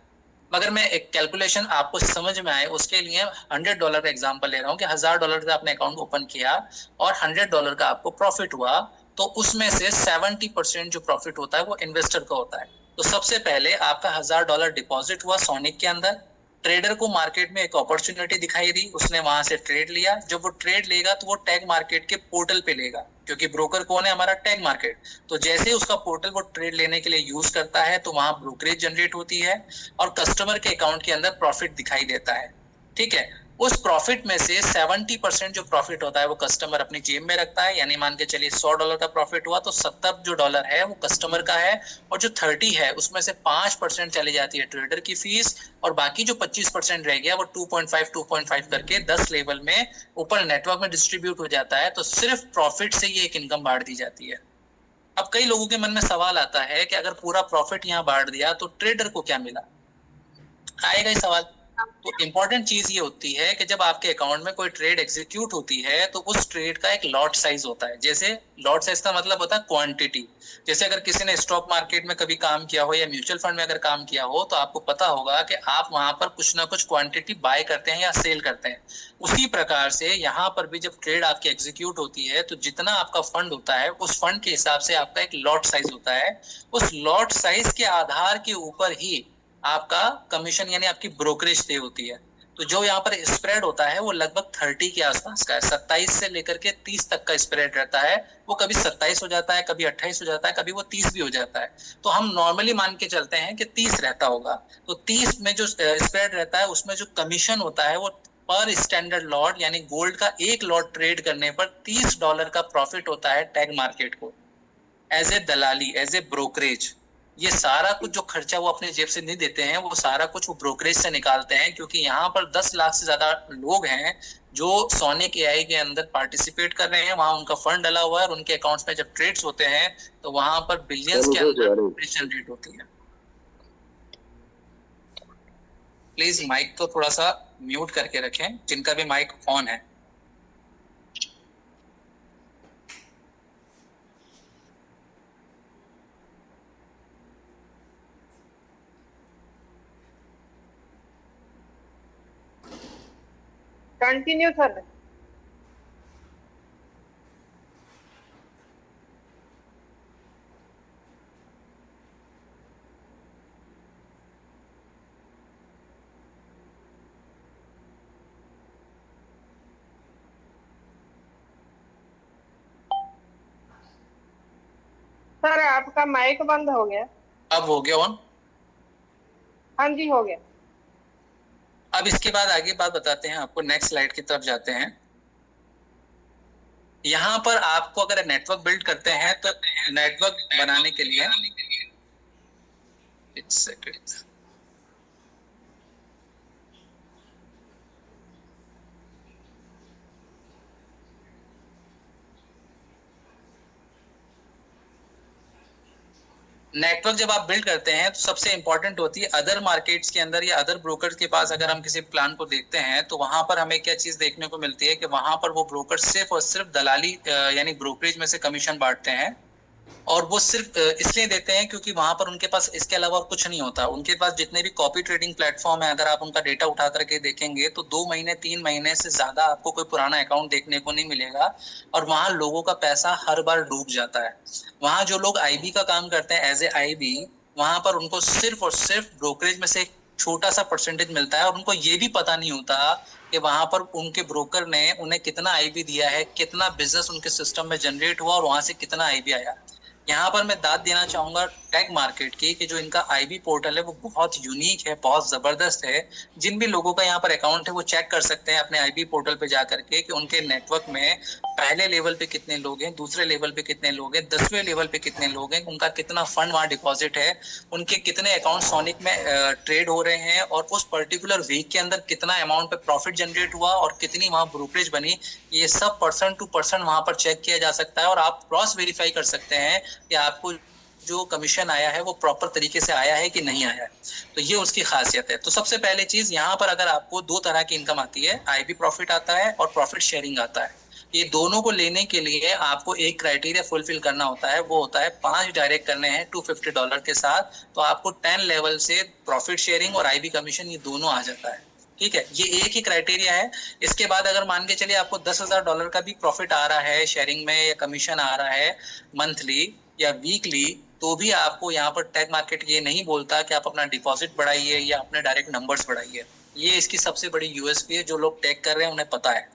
मगर मैं एक कैलकुलेशन आपको समझ में आए उसके लिए $100 का एग्जांपल ले रहा हूँ कि $1,000 से आपने अकाउंट ओपन किया और $100 का आपको प्रॉफिट हुआ, तो उसमें से 70% जो प्रॉफिट होता है वो इन्वेस्टर का होता है। तो सबसे पहले आपका $1,000 डिपॉजिट हुआ सोनिक के अंदर। ट्रेडर को मार्केट में एक अपॉर्चुनिटी दिखाई दी, उसने वहां से ट्रेड लिया। जब वो ट्रेड लेगा तो वो टैग मार्केट के पोर्टल पे लेगा, क्योंकि ब्रोकर कौन है? हमारा टैग मार्केट। तो जैसे ही उसका पोर्टल वो ट्रेड लेने के लिए यूज करता है, तो वहां ब्रोकरेज जनरेट होती है और कस्टमर के अकाउंट के अंदर प्रॉफिट दिखाई देता है। ठीक है, उस प्रॉफिट में से 70% जो प्रॉफिट होता है वो कस्टमर अपनी जेब में रखता है। यानी मान के चलिए $100 का प्रॉफिट हुआ तो 70 जो डॉलर है वो कस्टमर का है, और जो 30 है उसमें से 5% चली जाती है ट्रेडर की फीस, और बाकी जो 25% रह गया वो 2.5 करके 10 लेवल में ऊपर नेटवर्क में डिस्ट्रीब्यूट हो जाता है। तो सिर्फ प्रॉफिट से ये एक इनकम बांट दी जाती है। अब कई लोगों के मन में सवाल आता है कि अगर पूरा प्रॉफिट यहाँ बांट दिया तो ट्रेडर को क्या मिला? आएगा ही सवाल। तो इंपॉर्टेंट चीज ये होती है कि जब आपके अकाउंट में कोई ट्रेड एग्जीक्यूट होती है तो उस ट्रेड का एक लॉट साइज होता है। जैसे लॉट साइज का मतलब होता है क्वांटिटी। जैसे अगर किसी ने स्टॉक मार्केट में कभी काम किया हो या म्यूचुअल फंड में अगर काम किया हो, तो आपको पता होगा कि आप वहां पर कुछ ना कुछ क्वांटिटी बाय करते हैं या सेल करते हैं। उसी प्रकार से यहाँ पर भी जब ट्रेड आपकी एग्जीक्यूट होती है तो जितना आपका फंड होता है उस फंड के हिसाब से आपका एक लॉट साइज होता है। उस लॉट साइज के आधार के ऊपर ही आपका कमीशन यानी आपकी ब्रोकरेज तय होती है। तो जो यहाँ पर स्प्रेड होता है वो लगभग 30 के आसपास का है, 27 से लेकर के 30 तक का स्प्रेड रहता है। वो कभी 27 हो जाता है, कभी 28 हो जाता है, कभी वो 30 भी हो जाता है। तो हम नॉर्मली मान के चलते हैं कि 30 रहता होगा। तो 30 में जो स्प्रेड रहता है उसमें जो कमीशन होता है वो पर स्टैंडर्ड लॉट यानी गोल्ड का एक लॉट ट्रेड करने पर $30 का प्रॉफिट होता है टैग मार्केट को, एज ए दलाली, एज ए ब्रोकरेज। ये सारा कुछ जो खर्चा वो अपने जेब से नहीं देते हैं, वो सारा कुछ वो ब्रोकरेज से निकालते हैं, क्योंकि यहाँ पर 10 लाख से ज्यादा लोग हैं जो सोनिक एआई के अंदर पार्टिसिपेट कर रहे हैं। वहां उनका फंड डला हुआ है और उनके अकाउंट्स में जब ट्रेड्स होते हैं तो वहां पर बिलियंस के अंदर जनरेट होती है। प्लीज माइक को थोड़ा सा म्यूट करके रखें, जिनका भी माइक ऑन है। Continue sir. सर आपका माइक बंद हो गया। अब हो गया ऑन? हाँ जी हो गया। अब इसके बाद आगे बात बताते हैं आपको, नेक्स्ट स्लाइड की तरफ जाते हैं। यहाँ पर आपको अगर नेटवर्क बिल्ड करते हैं तो नेटवर्क बनाने के लिए एक सेकंड, नेटवर्क जब आप बिल्ड करते हैं तो सबसे इंपॉर्टेंट होती है अदर मार्केट्स के अंदर या अदर ब्रोकर्स के पास अगर हम किसी प्लान को देखते हैं तो वहां पर हमें क्या चीज देखने को मिलती है कि वहां पर वो ब्रोकर सिर्फ और सिर्फ दलाली यानी ब्रोकरेज में से कमीशन बांटते हैं, और वो सिर्फ इसलिए देते हैं क्योंकि वहां पर उनके पास इसके अलावा और कुछ नहीं होता। उनके पास जितने भी कॉपी ट्रेडिंग प्लेटफॉर्म है, अगर आप उनका डेटा उठा करके देखेंगे तो 2 महीने 3 महीने से ज्यादा आपको कोई पुराना अकाउंट देखने को नहीं मिलेगा, और वहां लोगों का पैसा हर बार डूब जाता है। वहां जो लोग आईबी का काम करते हैं एज ए आईबी, वहां पर उनको सिर्फ और सिर्फ ब्रोकरेज में से एक छोटा सा परसेंटेज मिलता है, और उनको ये भी पता नहीं होता कि वहां पर उनके ब्रोकर ने उन्हें कितना आईबी दिया है, कितना बिजनेस उनके सिस्टम में जनरेट हुआ और वहां से कितना आईबी आया। यहाँ पर मैं दाद देना चाहूंगा टैग मार्केट की कि जो इनका आईबी पोर्टल है वो बहुत यूनिक है, बहुत जबरदस्त है। जिन भी लोगों का यहाँ पर अकाउंट है वो चेक कर सकते हैं अपने आईबी पोर्टल पे जाकर के कि उनके नेटवर्क में पहले लेवल पे कितने लोग हैं, दूसरे लेवल पे कितने लोग हैं, 10वें लेवल पे कितने लोग हैं, उनका कितना फंड वहां डिपॉजिट है, उनके कितने अकाउंट सोनिक में ट्रेड हो रहे हैं, और उस पर्टिकुलर वीक के अंदर कितना अमाउंट पे प्रॉफिट जनरेट हुआ और कितनी वहां ब्रोकरेज बनी। ये सब पर्सन टू पर्सन वहां पर चेक किया जा सकता है, और आप क्रॉस वेरीफाई कर सकते हैं कि आपको जो कमीशन आया है वो प्रॉपर तरीके से आया है कि नहीं आया है। तो ये उसकी खासियत है। तो सबसे पहले चीज यहाँ पर अगर आपको 2 तरह की इनकम आती है, आईबी प्रॉफिट आता है और प्रॉफिट शेयरिंग आता है। ये दोनों को लेने के लिए आपको एक क्राइटेरिया फुलफिल करना होता है, वो होता है 5 डायरेक्ट करने हैं $250 के साथ, तो आपको 10 लेवल से प्रॉफिट शेयरिंग और आईबी कमीशन ये दोनों आ जाता है। ठीक है, ये एक ही क्राइटेरिया है। इसके बाद अगर मान के चलिए आपको $10,000 का भी प्रॉफिट आ रहा है शेयरिंग में, या कमीशन आ रहा है मंथली या वीकली, तो भी आपको यहाँ पर टैग मार्केट ये नहीं बोलता कि आप अपना डिपॉजिट बढ़ाइए या अपने डायरेक्ट नंबर्स बढ़ाइए। ये इसकी सबसे बड़ी यूएसपी है, जो लोग टैग कर रहे हैं उन्हें पता है।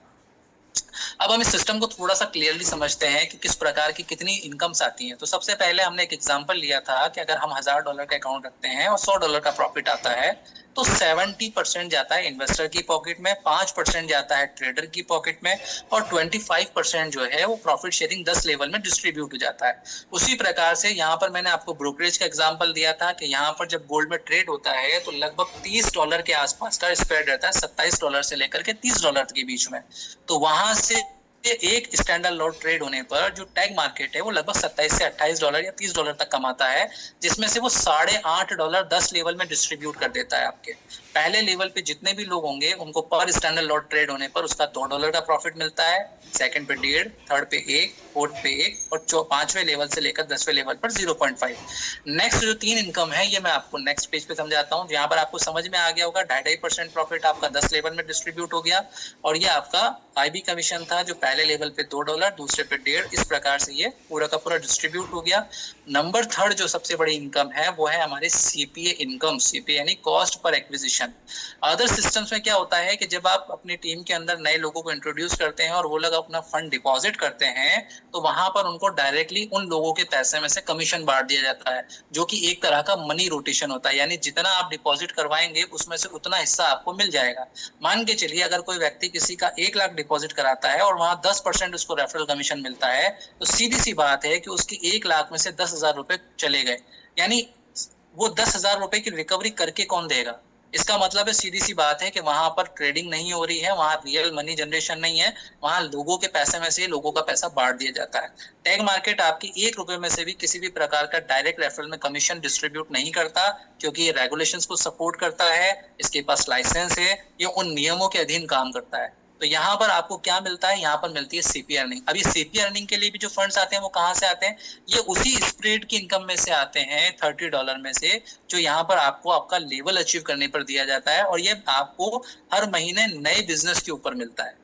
अब हम इस सिस्टम को थोड़ा सा क्लियरली समझते हैं कि किस प्रकार की कितनी इनकम्स आती हैं। तो सबसे पहले हमने एक एग्जांपल लिया था कि अगर हम $1,000 का अकाउंट रखते हैं और $100 का प्रॉफिट आता है, तो 70% जाता है इन्वेस्टर की पॉकेट में, 5% जाता है ट्रेडर की पॉकेट में, और 25% जो है वो प्रॉफिट शेयरिंग 10 लेवल में डिस्ट्रीब्यूट हो जाता है। उसी प्रकार से यहाँ पर मैंने आपको ब्रोकरेज का एग्जाम्पल दिया था कि यहाँ पर जब गोल्ड में ट्रेड होता है तो लगभग $30 के आसपास का स्प्रेड रहता है, $27 से लेकर के $30 के बीच में। तो वहां से एक स्टैंडर्ड लॉट ट्रेड होने पर जो टैग मार्केट है वो लगभग $27 से $28 या $30 तक कमाता है, जिसमें से वो $8.5 10 लेवल में डिस्ट्रीब्यूट कर देता है। आपके पहले लेवल पे जितने भी लोग होंगे उनको पर स्टैंडर्ड लॉट ट्रेड होने पर उसका $2 का प्रॉफिट मिलता है, सेकंड पे 1.5, थर्ड पे 1, फोर्थ पे 1, और 5वें लेवल से लेकर 10वें लेवल पर 0.5। नेक्स्ट जो 3 इनकम है ये मैं आपको नेक्स्ट पेज पे समझाता हूँ। यहाँ पर आपको समझ में आ गया होगा, 2.5% प्रॉफिट आपका 10 लेवल में डिस्ट्रीब्यूट हो गया, और ये आपका आईबी कमीशन था जो पहले लेवल पे $2, दूसरे पे 1.5, इस प्रकार से ये पूरा का पूरा डिस्ट्रीब्यूट हो गया। नंबर थर्ड जो सबसे बड़ी इनकम है वो है हमारे सीपीए इनकम, सीपीए यानी cost per acquisition. Other systems में क्या होता है कि जब आप अपनी टीम के अंदर नए लोगों को इंट्रोड्यूस करते हैं और वो लोग अपना फंड डिपॉजिट करते हैं, तो वहां पर उनको डायरेक्टली उन लोगों के पैसे में से कमीशन बांट दिया जाता है, जो कि एक तरह का मनी रोटेशन होता है, यानी जितना आप डिपॉजिट करवाएंगे उसमें से उतना हिस्सा आपको मिल जाएगा। मान के चलिए अगर कोई व्यक्ति किसी का 1 लाख डिपॉजिट कराता है और वहां 10% उसको रेफरल कमीशन मिलता है, तो सीधी सी बात है कि उसकी 1 लाख में से 10,000 रुपए चले गए, यानी वो 10,000 रुपए की रिकवरी करके कौन देगा? इसका मतलब है सीधी सी बात है कि वहां पर ट्रेडिंग नहीं हो रही है, वहां रियल मनी जनरेशन नहीं है, वहां लोगों के पैसे में से लोगों का पैसा बांट दिया जाता है। टैग मार्केट आपकी 1 रुपए में से भी किसी भी प्रकार का डायरेक्ट रेफरल में कमीशन डिस्ट्रीब्यूट नहीं करता, क्योंकि ये रेगुलेशंस को सपोर्ट करता है, इसके पास लाइसेंस है, ये उन नियमों के अधीन काम करता है। तो यहाँ पर आपको क्या मिलता है, यहाँ पर मिलती है सीपी अर्निंग। अभी सीपी अर्निंग के लिए भी जो फंड्स आते हैं वो कहाँ से आते हैं, ये उसी स्प्रेड की इनकम में से आते हैं, $30 में से, जो यहाँ पर आपको आपका लेवल अचीव करने पर दिया जाता है, और ये आपको हर महीने नए बिजनेस के ऊपर मिलता है।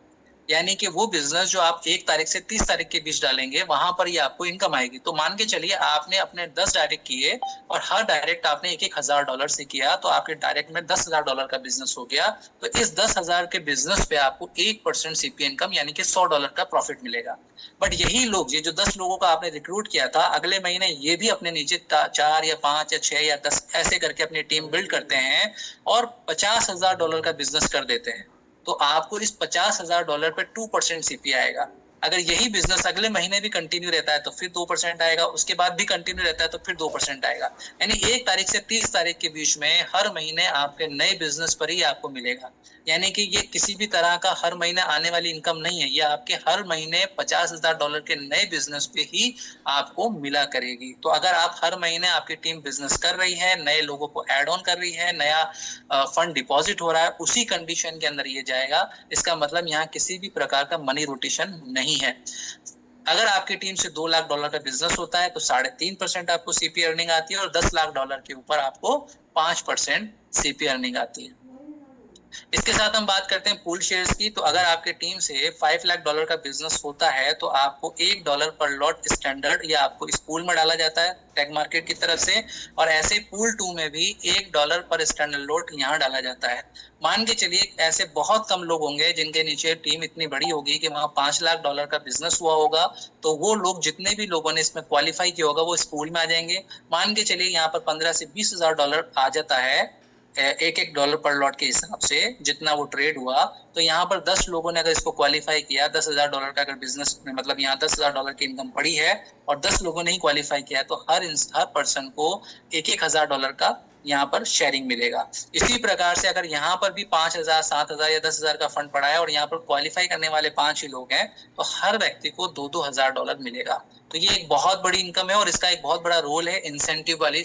यानी कि वो बिजनेस जो आप 1 तारीख से 30 तारीख के बीच डालेंगे, वहां पर ये आपको इनकम आएगी। तो मान के चलिए आपने अपने 10 डायरेक्ट किए और हर डायरेक्ट आपने $1,000 से किया, तो आपके डायरेक्ट में $10,000 का बिजनेस हो गया। तो इस 10,000 के बिजनेस पे आपको 1% सीपी इनकम यानी कि $100 का प्रॉफिट मिलेगा। बट यही लोग, ये जो 10 लोगों का आपने रिक्रूट किया था, अगले महीने ये भी अपने नीचे 4 या 5 या 6 या 10 ऐसे करके अपनी टीम बिल्ड करते हैं और $50,000 का बिजनेस कर देते हैं। तो आपको इस $50,000 पे 2% सीपी आएगा। अगर यही बिजनेस अगले महीने भी कंटिन्यू रहता है तो फिर 2% आएगा, उसके बाद भी कंटिन्यू रहता है तो फिर 2% आएगा। यानी 1 तारीख से 30 तारीख के बीच में हर महीने आपके नए बिजनेस पर ही आपको मिलेगा। यानी कि ये किसी भी तरह का हर महीने आने वाली इनकम नहीं है, ये आपके हर महीने $50,000 के नए बिजनेस पे ही आपको मिला करेगी। तो अगर आप हर महीने आपकी टीम बिजनेस कर रही है, नए लोगों को ऐड ऑन कर रही है, नया फंड डिपॉजिट हो रहा है, उसी कंडीशन के अंदर ये जाएगा। इसका मतलब यहाँ किसी भी प्रकार का मनी रोटेशन नहीं है। अगर आपकी टीम से $2 लाख का बिजनेस होता है तो 3.5% आपको सीपी अर्निंग आती है, और $10 लाख के ऊपर आपको 5% सीपी अर्निंग आती है। इसके साथ हम बात करते हैं पूल शेयर्स की। तो अगर आपके टीम से $5 लाख का बिजनेस होता है तो आपको $1 पर लॉट स्टैंडर्ड या आपको इस पूल में डाला जाता है टैग मार्केट की तरफ से, और ऐसे पूल 2 में भी $1 पर स्टैंडर्ड लॉट यहाँ डाला जाता है। मान के चलिए ऐसे बहुत कम लोग होंगे जिनके नीचे टीम इतनी बड़ी होगी कि वहां $5 लाख का बिजनेस हुआ होगा, तो वो लोग, जितने भी लोगों ने इसमें क्वालिफाई किया होगा, वो इस पूल में आ जाएंगे। मान के चलिए यहाँ पर $15,000 से $20,000 आ जाता है एक $1 पर लॉट के हिसाब से, जितना वो ट्रेड हुआ। तो यहाँ पर 10 लोगों ने अगर इसको क्वालिफाई किया, $10,000 का अगर बिजनेस में, मतलब यहाँ $10,000 की इनकम पड़ी है और 10 लोगों ने ही क्वालिफाई किया है, तो हर पर्सन को $1,000 का यहाँ पर शेयरिंग मिलेगा। इसी प्रकार से अगर यहाँ पर भी 5,000, 7,000 या 10,000 का फंड पड़ा है और यहाँ पर क्वालिफाई करने वाले 5 ही लोग हैं, तो हर व्यक्ति को $2,000 मिलेगा। तो ये एक बहुत बड़ी इनकम है और इसका एक बहुत बड़ा रोल है इंसेंटिव वाली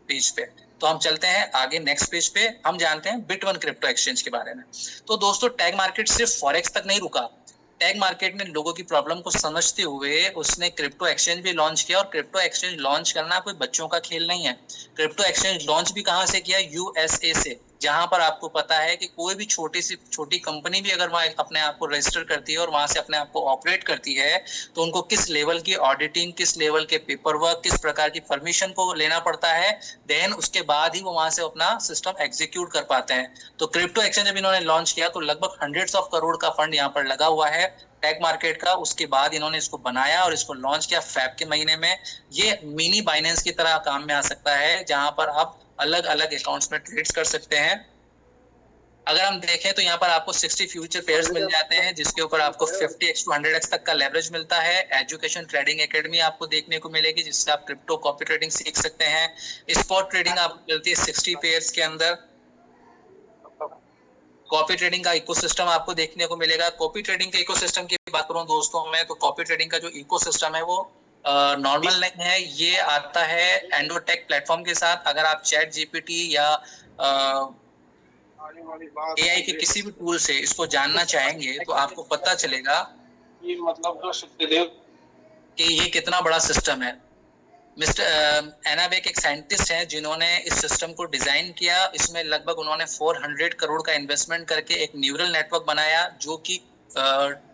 पेज पे। तो हम चलते हैं आगे नेक्स्ट पेज पे, हम जानते हैं बिट1 क्रिप्टो एक्सचेंज के बारे में। तो दोस्तों टैग मार्केट सिर्फ फॉरेक्स तक नहीं रुका। टैग मार्केट ने लोगों की प्रॉब्लम को समझते हुए उसने क्रिप्टो एक्सचेंज भी लॉन्च किया, और क्रिप्टो एक्सचेंज लॉन्च करना कोई बच्चों का खेल नहीं है। क्रिप्टो एक्सचेंज लॉन्च भी कहाँ से किया, यूएसए से, जहां पर आपको पता है कि कोई भी छोटी कंपनी भी अगर वहां अपने आप को रजिस्टर करती है और वहां से अपने आप को ऑपरेट करती है, तो उनको किस लेवल की ऑडिटिंग, किस लेवल के पेपर वर्क, किस प्रकार की परमिशन को लेना पड़ता है, देन उसके बाद ही वो वहां से अपना सिस्टम एग्जीक्यूट कर पाते हैं। तो क्रिप्टो एक्सचेंज जब इन्होंने लॉन्च किया तो लगभग हंड्रेड्स ऑफ करोड़ का फंड यहाँ पर लगा हुआ है टैग मार्केट का। उसके बाद इन्होंने इसको बनाया और इसको लॉन्च किया फेब के महीने में। ये मिनी बाइनेंस की तरह काम में आ सकता है, जहां पर आप अलग अलग अकाउंट्स में ट्रेड्स कर सकते हैं। अगर हम देखें तो यहाँ पर आपको 60 फ्यूचर पेयर्स मिल जाते हैं, जिसके ऊपर आपको 50x to 100x तक का लेवरेज मिलता है। एजुकेशन ट्रेडिंग एकेडमी आपको देखने को मिलेगी, जिससे आप क्रिप्टो कॉपी ट्रेडिंग सीख सकते हैं। स्पॉट ट्रेडिंग आपको मिलती है 60 पेयर्स के अंदर। कॉपी ट्रेडिंग का इकोसिस्टम आपको देखने को मिलेगा। कॉपी ट्रेडिंग के इकोसिस्टम की बात करूं दोस्तों मैं, तो कॉपी ट्रेडिंग का जो इकोसिस्टम है वो नॉर्मल नहीं है, ये आता है एंडोटेक प्लेटफॉर्म के साथ। अगर आप चैट जीपीटी या एआई के किसी भी टूल से इसको जानना चाहेंगे तो आपको पता चलेगा ये मतलब जो सत्यदेव कि ये कितना बड़ा सिस्टम है। मिस्टर एनाबेक एक साइंटिस्ट हैं जिन्होंने इस सिस्टम को डिजाइन किया। इसमें लगभग उन्होंने 400 करोड़ का इन्वेस्टमेंट करके एक न्यूरल नेटवर्क बनाया, जो कि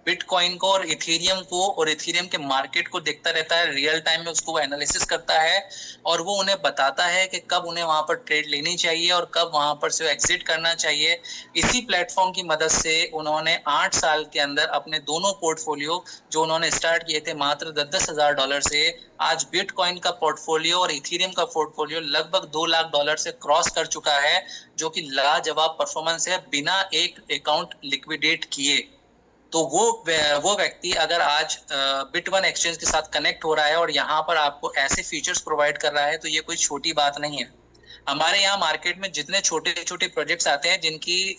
बिटकॉइन को और इथेरियम को और इथेरियम के मार्केट को देखता रहता है, रियल टाइम में उसको वो एनालिसिस करता है और वो उन्हें बताता है कि कब उन्हें वहां पर ट्रेड लेनी चाहिए और कब वहां पर से एग्जिट करना चाहिए। इसी प्लेटफॉर्म की मदद से उन्होंने 8 साल के अंदर अपने दोनों पोर्टफोलियो जो उन्होंने स्टार्ट किए थे मात्र $10,000 से, आज बिटकॉइन का पोर्टफोलियो और इथेरियम का पोर्टफोलियो लगभग $2 लाख से क्रॉस कर चुका है, जो कि लाजवाब परफॉर्मेंस है बिना एक अकाउंट लिक्विडेट किए। तो वो व्यक्ति अगर आज बिट1 एक्सचेंज के साथ कनेक्ट हो रहा है और यहाँ पर आपको ऐसे फीचर्स प्रोवाइड कर रहा है, तो ये कोई छोटी बात नहीं है। हमारे यहाँ मार्केट में जितने छोटे छोटे प्रोजेक्ट्स आते हैं जिनकी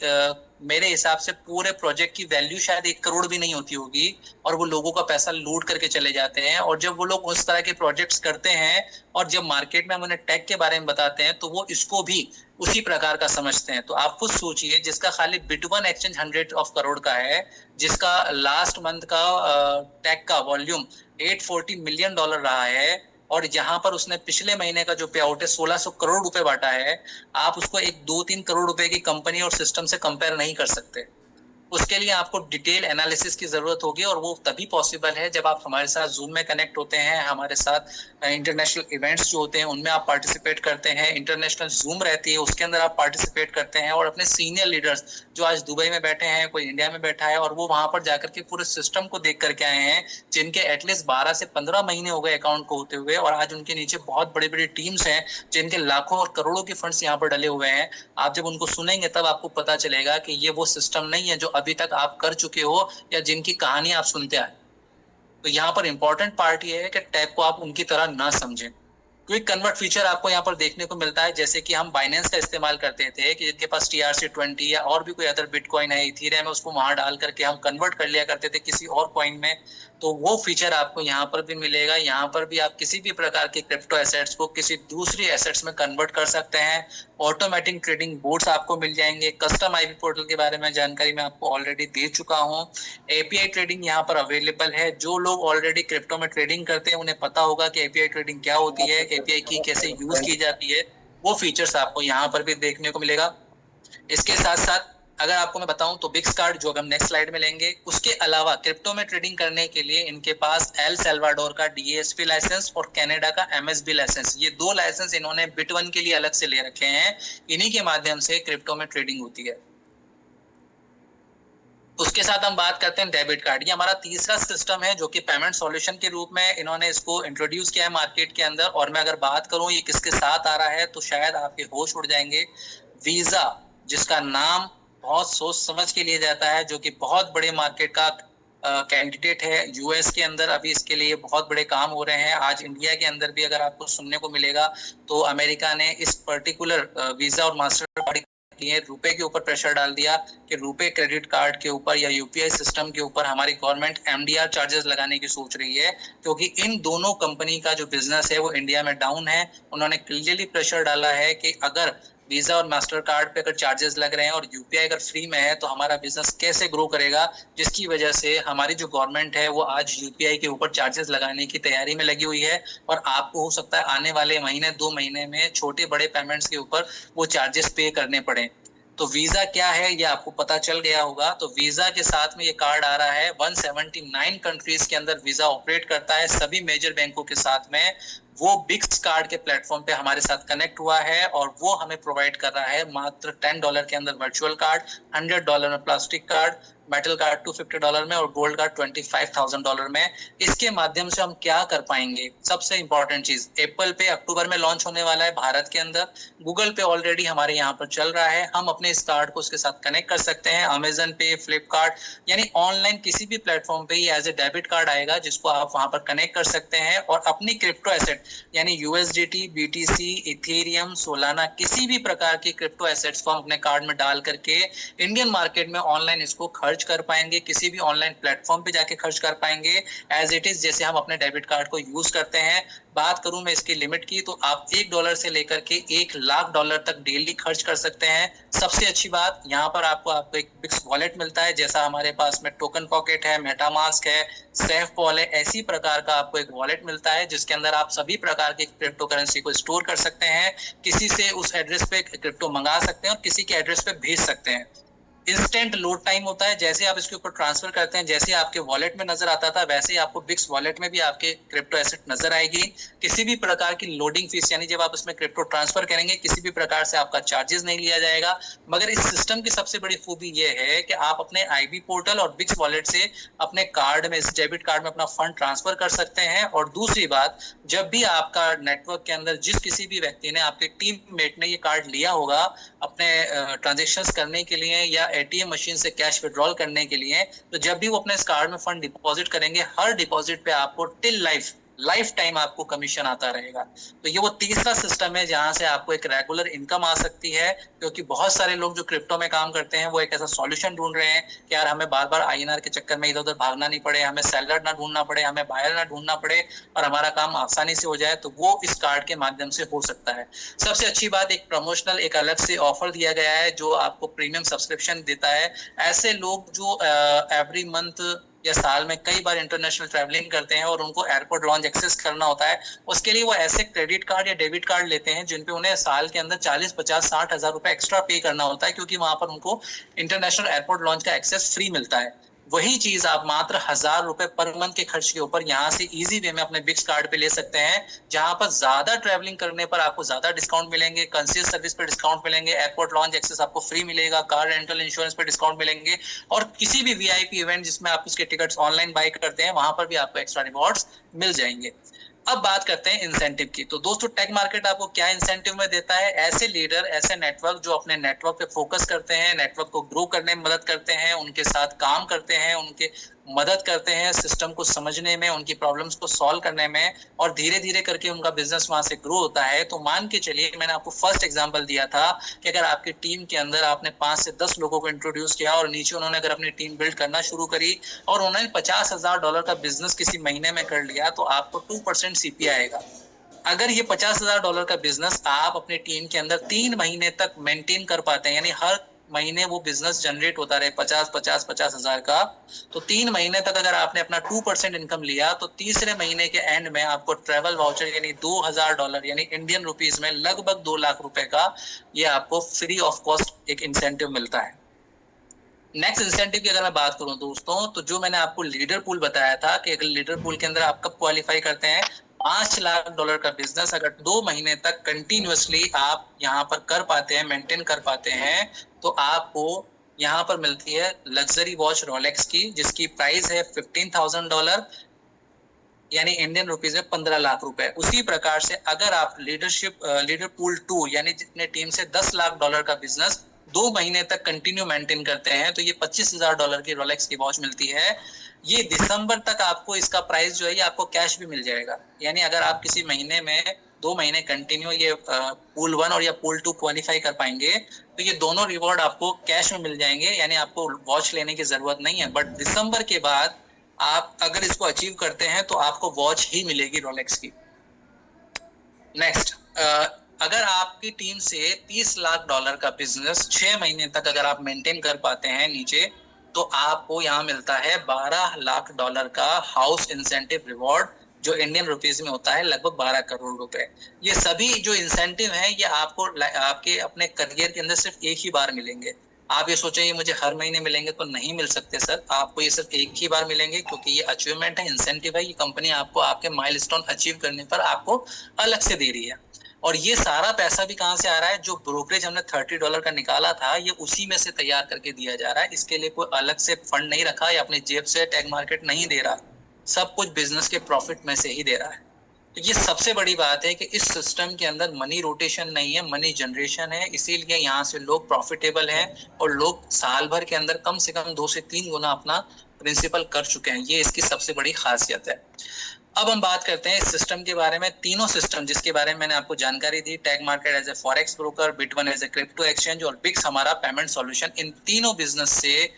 मेरे हिसाब से पूरे प्रोजेक्ट की वैल्यू शायद 1 करोड़ भी नहीं होती होगी, और वो लोगों का पैसा लूट करके चले जाते हैं। और जब वो लोग उस तरह के प्रोजेक्ट्स करते हैं और जब मार्केट में हम उन्हें टेक के बारे में बताते हैं तो वो इसको भी उसी प्रकार का समझते हैं। तो आप खुद सोचिए, जिसका खाली बिटवन एक्सचेंज 100 करोड़ का है, जिसका लास्ट मंथ का टेक का वॉल्यूम $840 मिलियन रहा है, और यहाँ पर उसने पिछले महीने का जो पे आउट है 1600 करोड़ रुपए बांटा है, आप उसको एक 2-3 करोड़ रुपए की कंपनी और सिस्टम से कंपेयर नहीं कर सकते। उसके लिए आपको डिटेल एनालिसिस की जरूरत होगी, और वो तभी पॉसिबल है जब आप हमारे साथ जूम में कनेक्ट होते हैं, हमारे साथ इंटरनेशनल इवेंट्स जो होते हैं उनमें आप पार्टिसिपेट करते हैं, इंटरनेशनल जूम रहती है उसके अंदर आप पार्टिसिपेट करते हैं, और अपने सीनियर लीडर्स जो आज दुबई में बैठे हैं, कोई इंडिया में बैठा है, और वो वहां पर जाकर के पूरे सिस्टम को देख करके आए हैं, जिनके एटलीस्ट 12 से 15 महीने हो गए अकाउंट को होते हुए, और आज उनके नीचे बहुत बड़ी बड़ी टीम्स हैं जिनके लाखों और करोड़ों के फंड्स यहाँ पर डले हुए हैं। आप जब उनको सुनेंगे तब आपको पता चलेगा कि ये वो सिस्टम नहीं है जो अभी तक आप कर चुके हो या जिनकी कहानी आप सुनते आए। तो यहाँ पर इंपॉर्टेंट पार्ट ये है कि टैग को आप उनकी तरह ना समझें। क्विक कन्वर्ट फीचर आपको यहाँ पर देखने को मिलता है, जैसे कि हम बाइनेंस का इस्तेमाल करते थे कि जिनके पास TRC20 या और भी कोई अदर बिटकॉइन है, इथेरियम है, उसको वहां डाल करके हम कन्वर्ट कर लिया करते थे किसी और कॉइन में। तो वो फीचर आपको यहाँ पर भी मिलेगा। यहाँ पर भी आप किसी भी प्रकार के क्रिप्टो एसेट्स को किसी दूसरी एसेट्स में कन्वर्ट कर सकते हैं। ऑटोमेटिक ट्रेडिंग बोर्ड्स आपको मिल जाएंगे। कस्टम आईपी पोर्टल के बारे में जानकारी मैं आपको ऑलरेडी दे चुका हूँ। एपीआई ट्रेडिंग यहाँ पर अवेलेबल है। जो लोग ऑलरेडी क्रिप्टो में ट्रेडिंग करते हैं उन्हें पता होगा कि एपीआई ट्रेडिंग क्या होती है, एपीआई की कैसे यूज की जाती है, वो फीचर्स आपको यहाँ पर भी देखने को मिलेगा। इसके साथ साथ अगर आपको मैं बताऊं तो बिक्स कार्ड जो हम नेक्स्ट स्लाइड में लेंगे, उसके अलावा क्रिप्टो में ट्रेडिंग करने के लिए इनके पास एल सल्वाडोर का DASP लाइसेंस और कनाडा का MSB लाइसेंस, ये 2 लाइसेंस इन्होंने बिट1 के लिए अलग से ले रखे हैं। इन्हीं के माध्यम से क्रिप्टो में ट्रेडिंग होती है। उसके साथ हम बात करते हैं डेबिट कार्ड। ये हमारा तीसरा सिस्टम है जो कि पेमेंट सॉल्यूशन के रूप में इन्होंने इसको इंट्रोड्यूस किया है मार्केट के अंदर। और मैं अगर बात करूं ये किसके साथ आ रहा है तो शायद आपके होश उड़ जाएंगे। वीजा, जिसका नाम बहुत सोच समझ के लिए जाता है, जो कि बहुत बड़े मार्केट का कैंडिडेट है यूएस के अंदर। अभी इसके लिए बहुत बड़े काम हो रहे हैं। आज इंडिया के अंदर भी अगर आपको सुनने को मिलेगा तो अमेरिका ने इस पर्टिकुलर वीजा और मास्टर कार्ड लिए रुपए के ऊपर प्रेशर डाल दिया कि रुपए क्रेडिट कार्ड के ऊपर या यूपीआई सिस्टम के ऊपर हमारी गवर्नमेंट MDR चार्जेस लगाने की सोच रही है, क्योंकि इन दोनों कंपनी का जो बिजनेस है वो इंडिया में डाउन है। उन्होंने क्लियरली प्रेशर डाला है कि अगर वीजा और मास्टर कार्ड पे अगर चार्जेस लग रहे हैं और यूपीआई अगर फ्री में है तो हमारा बिजनेस कैसे ग्रो करेगा, जिसकी वजह से हमारी जो गवर्नमेंट है वो आज यूपीआई के ऊपर चार्जेस लगाने की तैयारी में लगी हुई है। और आपको हो सकता है आने वाले महीने 2 महीने में छोटे बड़े पेमेंट्स के ऊपर वो चार्जेस पे करने पड़े। तो वीजा क्या है ये आपको पता चल गया होगा। तो वीजा के साथ में ये कार्ड आ रहा है। 179 कंट्रीज के अंदर वीजा ऑपरेट करता है सभी मेजर बैंकों के साथ में। वो बिक्स कार्ड के प्लेटफॉर्म पे हमारे साथ कनेक्ट हुआ है और वो हमें प्रोवाइड कर रहा है मात्र $10 के अंदर वर्चुअल कार्ड, $100 में प्लास्टिक कार्ड, मेटल कार्ड $250 में और गोल्ड कार्ड $25,000 में। इसके माध्यम से हम क्या कर पाएंगे, सबसे इंपॉर्टेंट चीज, एप्पल पे अक्टूबर में लॉन्च होने वाला है भारत के अंदर। गूगल पे ऑलरेडी हमारे यहाँ पर चल रहा है। हम अपने इस कार्ड को उसके साथ कनेक्ट कर सकते हैं। अमेजन पे, फ्लिपकार्ट, यानी ऑनलाइन किसी भी प्लेटफॉर्म पे एज ए डेबिट कार्ड आएगा जिसको आप वहां पर कनेक्ट कर सकते हैं और अपनी क्रिप्टो एसेट यानी USDT, BTC, इथेरियम, सोलाना, किसी भी प्रकार की क्रिप्टो एसेट्स को हम अपने कार्ड में डाल करके इंडियन मार्केट में ऑनलाइन इसको खर्च कर पाएंगे। किसी भी ऑनलाइन प्लेटफॉर्म पे जाके खर्च कर पाएंगे एज इट इज, जैसे हम अपने डेबिट कार्ड को यूज करते हैं। बात करूं मैं इसकी लिमिट की तो आप $1 से लेकर के $1,00,000 तक डेली खर्च कर सकते हैं। सबसे अच्छी बात यहाँ पर आपको एक बिक्स वॉलेट मिलता है, जैसा हमारे पास में टोकन पॉकेट है, मेटामास्क है, सेफपॉल है, ऐसी प्रकार का आपको एक वॉलेट मिलता है जिसके अंदर आप सभी प्रकार की क्रिप्टो करेंसी को स्टोर कर सकते हैं। किसी से उस एड्रेस पे क्रिप्टो मंगा सकते हैं और किसी के एड्रेस पे भेज सकते हैं। इंस्टेंट लोड टाइम होता है, जैसे आप इसके ऊपर ट्रांसफर करते हैं, जैसे आपके वॉलेट में नजर आता था वैसे ही आपको बिक्स वॉलेट में भी आपके क्रिप्टो एसेट नजर आएगी। किसी भी प्रकार की लोडिंग फीस, यानी जब आप इसमें क्रिप्टो ट्रांसफर करेंगे किसी भी प्रकार से आपका चार्जेस नहीं लिया जाएगा। मगर इस सिस्टम की सबसे बड़ी खूबी यह है कि आप अपने IB पोर्टल और बिक्स वॉलेट से अपने कार्ड में, इस डेबिट कार्ड में अपना फंड ट्रांसफर कर सकते हैं। और दूसरी बात, जब भी आपका नेटवर्क के अंदर जिस किसी भी व्यक्ति ने, आपके टीम मेट ने ये कार्ड लिया होगा अपने ट्रांजेक्शंस करने के लिए या ATM मशीन से कैश विड्रॉल करने के लिए, तो जब भी वो अपने इस कार्ड में फंड डिपॉजिट करेंगे, हर डिपॉजिट पे आपको टिल लाइफ लाइफ टाइम आपको कमीशन आता रहेगा। तो ये वो तीसरा सिस्टम है जहां से आपको एक रेगुलर इनकम आ सकती है, क्योंकि बहुत सारे लोग जो क्रिप्टो में काम करते हैं वो एक ऐसा सॉल्यूशन ढूंढ रहे हैं कि यार हमें बार बार आईएनआर के चक्कर में इधर उधर भागना नहीं पड़े, हमें सेलर ना ढूंढना पड़े, हमें बायर ना ढूंढना पड़े और हमारा काम आसानी से हो जाए। तो वो इस कार्ड के माध्यम से हो सकता है। सबसे अच्छी बात, एक प्रमोशनल एक अलग से ऑफर दिया गया है जो आपको प्रीमियम सब्सक्रिप्शन देता है। ऐसे लोग जो एवरी मंथ या साल में कई बार इंटरनेशनल ट्रैवलिंग करते हैं और उनको एयरपोर्ट लॉन्ज एक्सेस करना होता है, उसके लिए वो ऐसे क्रेडिट कार्ड या डेबिट कार्ड लेते हैं जिन पे उन्हें साल के अंदर 40, 50, 60 हजार रुपए एक्स्ट्रा पे करना होता है, क्योंकि वहां पर उनको इंटरनेशनल एयरपोर्ट लॉन्च का एक्सेस फ्री मिलता है। वही चीज आप मात्र 1000 रुपए पर मंथ के खर्च के ऊपर यहाँ से इजी वे में अपने बिक्स कार्ड पे ले सकते हैं, जहां पर ज्यादा ट्रैवलिंग करने पर आपको ज्यादा डिस्काउंट मिलेंगे, कंसीज सर्विस पे डिस्काउंट मिलेंगे, एयरपोर्ट लॉन्च एक्सेस आपको फ्री मिलेगा, कार रेंटल इंश्योरेंस पे डिस्काउंट मिलेंगे, और किसी भी वीआईपी इवेंट जिसमें आप उसके टिकट्स ऑनलाइन बाय करते हैं वहां पर भी आपको एक्स्ट्रा रिवॉर्ड्स मिल जाएंगे। अब बात करते हैं इंसेंटिव की। तो दोस्तों, टेक मार्केट आपको क्या इंसेंटिव में देता है? ऐसे लीडर, ऐसे नेटवर्क जो अपने नेटवर्क पे फोकस करते हैं, नेटवर्क को ग्रो करने में मदद करते हैं, उनके साथ काम करते हैं, उनके मदद करते हैं सिस्टम को समझने में, उनकी प्रॉब्लम्स को सॉल्व करने में, और धीरे धीरे करके उनका बिजनेस वहां से ग्रो होता है। तो मान के चलिए, मैंने आपको फर्स्ट एग्जांपल दिया था कि अगर आपकी टीम के अंदर आपने 5 से 10 लोगों को इंट्रोड्यूस किया और नीचे उन्होंने अगर अपनी टीम बिल्ड करना शुरू करी और उन्होंने $50,000 का बिजनेस किसी महीने में कर लिया, तो आपको 2% सीपी आएगा। अगर ये $50,000 का बिजनेस आप अपनी टीम के अंदर 3 महीने तक मेंटेन कर पाते हैं, यानी हर महीने वो बिजनेस जनरेट होता रहे 50 हजार का, तो 3 महीने तक अगर आपने अपना 2% इनकम लिया, तो तीसरे महीने के एंड में आपको ट्रेवल वाउचर यानी $2000 यानी इंडियन रुपीज में लगभग 2 लाख रुपए का ये आपको फ्री ऑफ कॉस्ट एक इंसेंटिव मिलता है। नेक्स्ट इंसेंटिव की अगर मैं बात करूं दोस्तों, तो जो मैंने आपको लीडर पूल बताया था कि अगर लीडर पूल के अंदर आप कब क्वालिफाई करते हैं, $5 लाख का बिजनेस अगर 2 महीने तक कंटिन्यूअसली आप यहाँ पर कर पाते हैं, मेंटेन कर पाते हैं, तो आपको यहाँ पर मिलती है लग्जरी वॉच रोलेक्स की, जिसकी प्राइस है $15,000 यानी इंडियन रुपीज में 15 लाख रुपए। उसी प्रकार से अगर आप लीडर पूल 2 यानी जितने टीम से $10 लाख का बिजनेस 2 महीने तक कंटिन्यू मेंटेन करते हैं, तो ये $25,000 की रोलेक्स की वॉच मिलती है। ये दिसंबर तक आपको इसका प्राइस जो है ये आपको कैश भी मिल जाएगा। यानी अगर आप किसी महीने में 2 महीने कंटिन्यू ये पूल 1 और या पूल 2 क्वालिफाई कर पाएंगे, तो ये दोनों रिवॉर्ड आपको कैश में मिल जाएंगे, यानी आपको वॉच लेने की जरूरत नहीं है। बट दिसंबर के बाद आप अगर इसको अचीव करते हैं तो आपको वॉच ही मिलेगी रोलेक्स की। नेक्स्ट, अगर आपकी टीम से $30 लाख का बिजनेस 6 महीने तक अगर आप मेंटेन कर पाते हैं नीचे, तो आपको यहाँ मिलता है $12 लाख का हाउस इंसेंटिव रिवॉर्ड, जो इंडियन रुपीज में होता है लगभग 12 करोड़ रुपए। ये सभी जो इंसेंटिव हैं ये आपको आपके अपने करियर के अंदर सिर्फ एक ही बार मिलेंगे। आप ये सोचें ये मुझे हर महीने मिलेंगे, तो नहीं मिल सकते सर। आपको ये सिर्फ एक ही बार मिलेंगे, क्योंकि ये अचीवमेंट है, इंसेंटिव है। ये कंपनी आपको आपके माइलस्टोन अचीव करने पर आपको अलग से दे रही है। और ये सारा पैसा भी कहाँ से आ रहा है? जो ब्रोकरेज हमने $30 का निकाला था, ये उसी में से तैयार करके दिया जा रहा है। इसके लिए कोई अलग से फंड नहीं रखा या अपनी जेब से टेक मार्केट नहीं दे रहा, सब कुछ बिजनेस के प्रॉफिट में से ही दे रहा है। तो ये सबसे बड़ी बात है कि इस सिस्टम के अंदर मनी रोटेशन नहीं है, मनी जनरेशन है। इसीलिए यहाँ से लोग प्रॉफिटेबल हैं और लोग साल भर के अंदर कम से कम 2 से 3 गुना अपना प्रिंसिपल कर चुके हैं। ये इसकी सबसे बड़ी खासियत है। अब हम बात करते हैं इस सिस्टम के बारे में। तीनों सिस्टम जिसके बारे में मैंने आपको जानकारी दी, Tag market as a forex broker, बिटवन एज ए क्रिप्टो एक्सचेंज और बिक्स हमारा पेमेंट सॉल्यूशन, इन तीनों बिजनेस से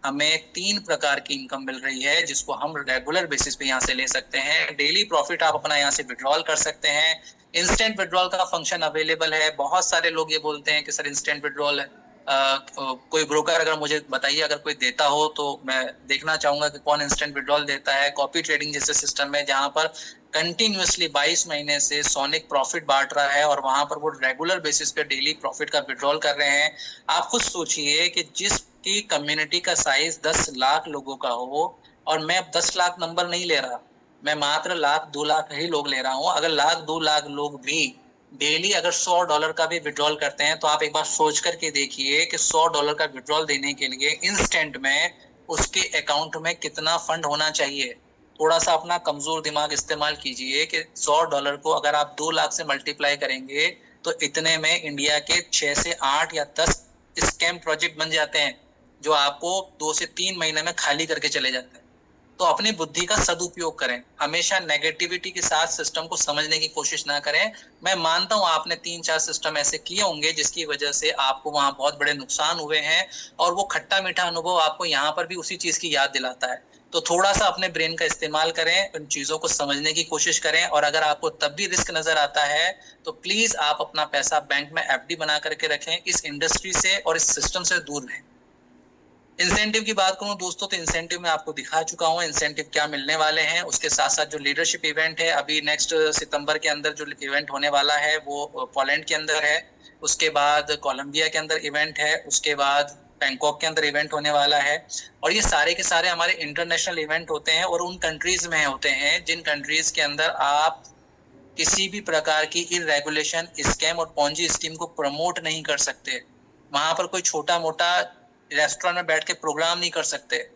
हमें 3 प्रकार की इनकम मिल रही है, जिसको हम रेगुलर बेसिस पे यहाँ से ले सकते हैं। डेली प्रॉफिट आप अपना यहाँ से विड्रॉल कर सकते हैं। इंस्टेंट विड्रॉल का फंक्शन अवेलेबल है। बहुत सारे लोग ये बोलते हैं कि सर इंस्टेंट विड्रॉल है, कोई ब्रोकर अगर मुझे बताइए, अगर कोई देता हो तो मैं देखना चाहूंगा कि कौन इंस्टेंट विड्रॉल देता है। कॉपी ट्रेडिंग जैसे सिस्टम है जहां पर कंटिन्यूअसली 22 महीने से सोनिक प्रॉफिट बांट रहा है और वहां पर वो रेगुलर बेसिस पे डेली प्रॉफिट का विड्रॉल कर रहे हैं। आप खुद सोचिए कि जिसकी कम्युनिटी का साइज 10 लाख लोगों का हो, और मैं 10 लाख नंबर नहीं ले रहा, मैं मात्र 1-2 लाख ही लोग ले रहा हूँ। अगर 1-2 लाख लोग भी डेली अगर $100 का भी विड्रॉल करते हैं, तो आप एक बार सोच करके देखिए कि $100 का विड्रॉल देने के लिए इंस्टेंट में उसके अकाउंट में कितना फंड होना चाहिए। थोड़ा सा अपना कमजोर दिमाग इस्तेमाल कीजिए कि $100 को अगर आप 2 लाख से मल्टीप्लाई करेंगे, तो इतने में इंडिया के 6 से 8 या 10 स्कैम प्रोजेक्ट बन जाते हैं, जो आपको 2 से 3 महीने में खाली करके चले जाते हैं। तो अपनी बुद्धि का सदुपयोग करें, हमेशा नेगेटिविटी के साथ सिस्टम को समझने की कोशिश ना करें। मैं मानता हूं आपने 3-4 सिस्टम ऐसे किए होंगे जिसकी वजह से आपको वहां बहुत बड़े नुकसान हुए हैं, और वो खट्टा मीठा अनुभव आपको यहाँ पर भी उसी चीज की याद दिलाता है। तो थोड़ा सा अपने ब्रेन का इस्तेमाल करें, उन चीजों को समझने की कोशिश करें, और अगर आपको तब भी रिस्क नजर आता है तो प्लीज आप अपना पैसा बैंक में एफडी बना करके रखें, इस इंडस्ट्री से और इस सिस्टम से दूर रहें। इंसेंटिव की बात करूं दोस्तों, तो इंसेंटिव में आपको दिखा चुका हूं इंसेंटिव क्या मिलने वाले हैं। उसके साथ साथ जो लीडरशिप इवेंट है, अभी नेक्स्ट सितंबर के अंदर जो इवेंट होने वाला है वो पोलैंड के अंदर है, उसके बाद कोलंबिया के अंदर इवेंट है, उसके बाद बैंकॉक के अंदर इवेंट होने वाला है। और ये सारे के सारे हमारे इंटरनेशनल इवेंट होते हैं, और उन कंट्रीज में होते हैं जिन कंट्रीज के अंदर आप किसी भी प्रकार की इरेगुलेशन, स्कैम और पॉन्जी स्कीम को प्रमोट नहीं कर सकते। वहां पर कोई छोटा मोटा रेस्टोरेंट में बैठ के प्रोग्राम नहीं कर सकते।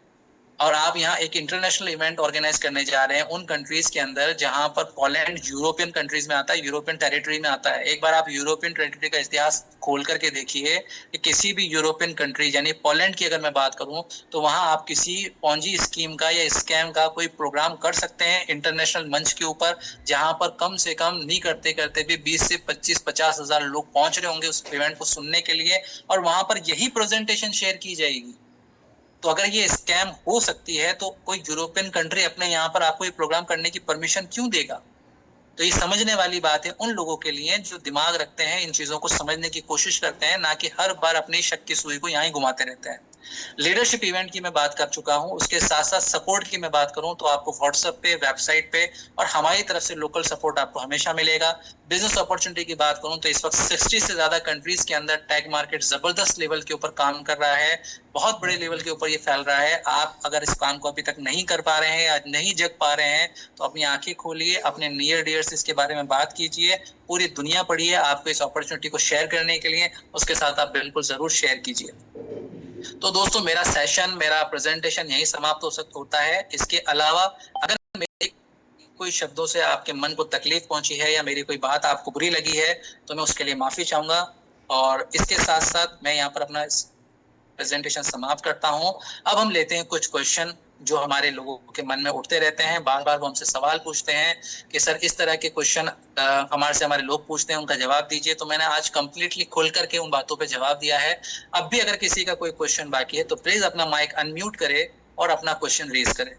और आप यहाँ एक इंटरनेशनल इवेंट ऑर्गेनाइज करने जा रहे हैं उन कंट्रीज के अंदर जहां पर पोलैंड यूरोपियन कंट्रीज में आता है, यूरोपियन टेरिटरी में आता है। एक बार आप यूरोपियन टेरिटरी का इतिहास खोल करके देखिए कि किसी भी यूरोपियन कंट्री यानी पोलैंड की अगर मैं बात करूं तो वहां आप किसी पॉन्जी स्कीम का या स्कैम का कोई प्रोग्राम कर सकते हैं इंटरनेशनल मंच के ऊपर, जहां पर कम से कम नहीं करते करते भी 20 से 25-50 हजार लोग पहुंच रहे होंगे उस इवेंट को सुनने के लिए, और वहां पर यही प्रेजेंटेशन शेयर की जाएगी। तो अगर ये स्कैम हो सकती है तो कोई यूरोपियन कंट्री अपने यहाँ पर आपको ये प्रोग्राम करने की परमिशन क्यों देगा? तो ये समझने वाली बात है उन लोगों के लिए जो दिमाग रखते हैं, इन चीजों को समझने की कोशिश करते हैं, ना कि हर बार अपनी शक की सुई को यहाँ ही घुमाते रहते हैं। लीडरशिप इवेंट की मैं बात कर चुका हूं, उसके साथ साथ सपोर्ट की मैं बात करूं तो आपको व्हाट्सएप पे, वेबसाइट पे और हमारी तरफ से लोकल सपोर्ट आपको हमेशा मिलेगा। बिजनेस अपॉर्चुनिटी की बात करूं तो इस वक्त 60 से ज्यादा कंट्रीज के अंदर टैग मार्केट जबरदस्त लेवल के ऊपर काम कर रहा है, बहुत बड़े लेवल के ऊपर ये फैल रहा है। आप अगर इस काम को अभी तक नहीं कर पा रहे हैं या नहीं जग पा रहे हैं तो अपनी आंखें खोलिए, अपने नियर डियर से इसके बारे में बात कीजिए, पूरी दुनिया पढ़िए आपको इस अपॉर्चुनिटी को शेयर करने के लिए, उसके साथ आप बिल्कुल जरूर शेयर कीजिए। तो दोस्तों मेरा सेशन, मेरा प्रेजेंटेशन यही समाप्त होता है। इसके अलावा अगर मेरे कोई शब्दों से आपके मन को तकलीफ पहुंची है या मेरी कोई बात आपको बुरी लगी है तो मैं उसके लिए माफी चाहूंगा, और इसके साथ साथ मैं यहाँ पर अपना प्रेजेंटेशन समाप्त करता हूं। अब हम लेते हैं कुछ क्वेश्चन जो हमारे लोगों के मन में उठते रहते हैं, बार बार वो हमसे सवाल पूछते हैं कि सर इस तरह के क्वेश्चन हमारे लोग पूछते हैं, उनका जवाब दीजिए। तो मैंने आज कंप्लीटली खोल करके उन बातों पे जवाब दिया है। अब भी अगर किसी का कोई क्वेश्चन बाकी है तो प्लीज अपना माइक अनम्यूट करे और अपना क्वेश्चन रेज करे।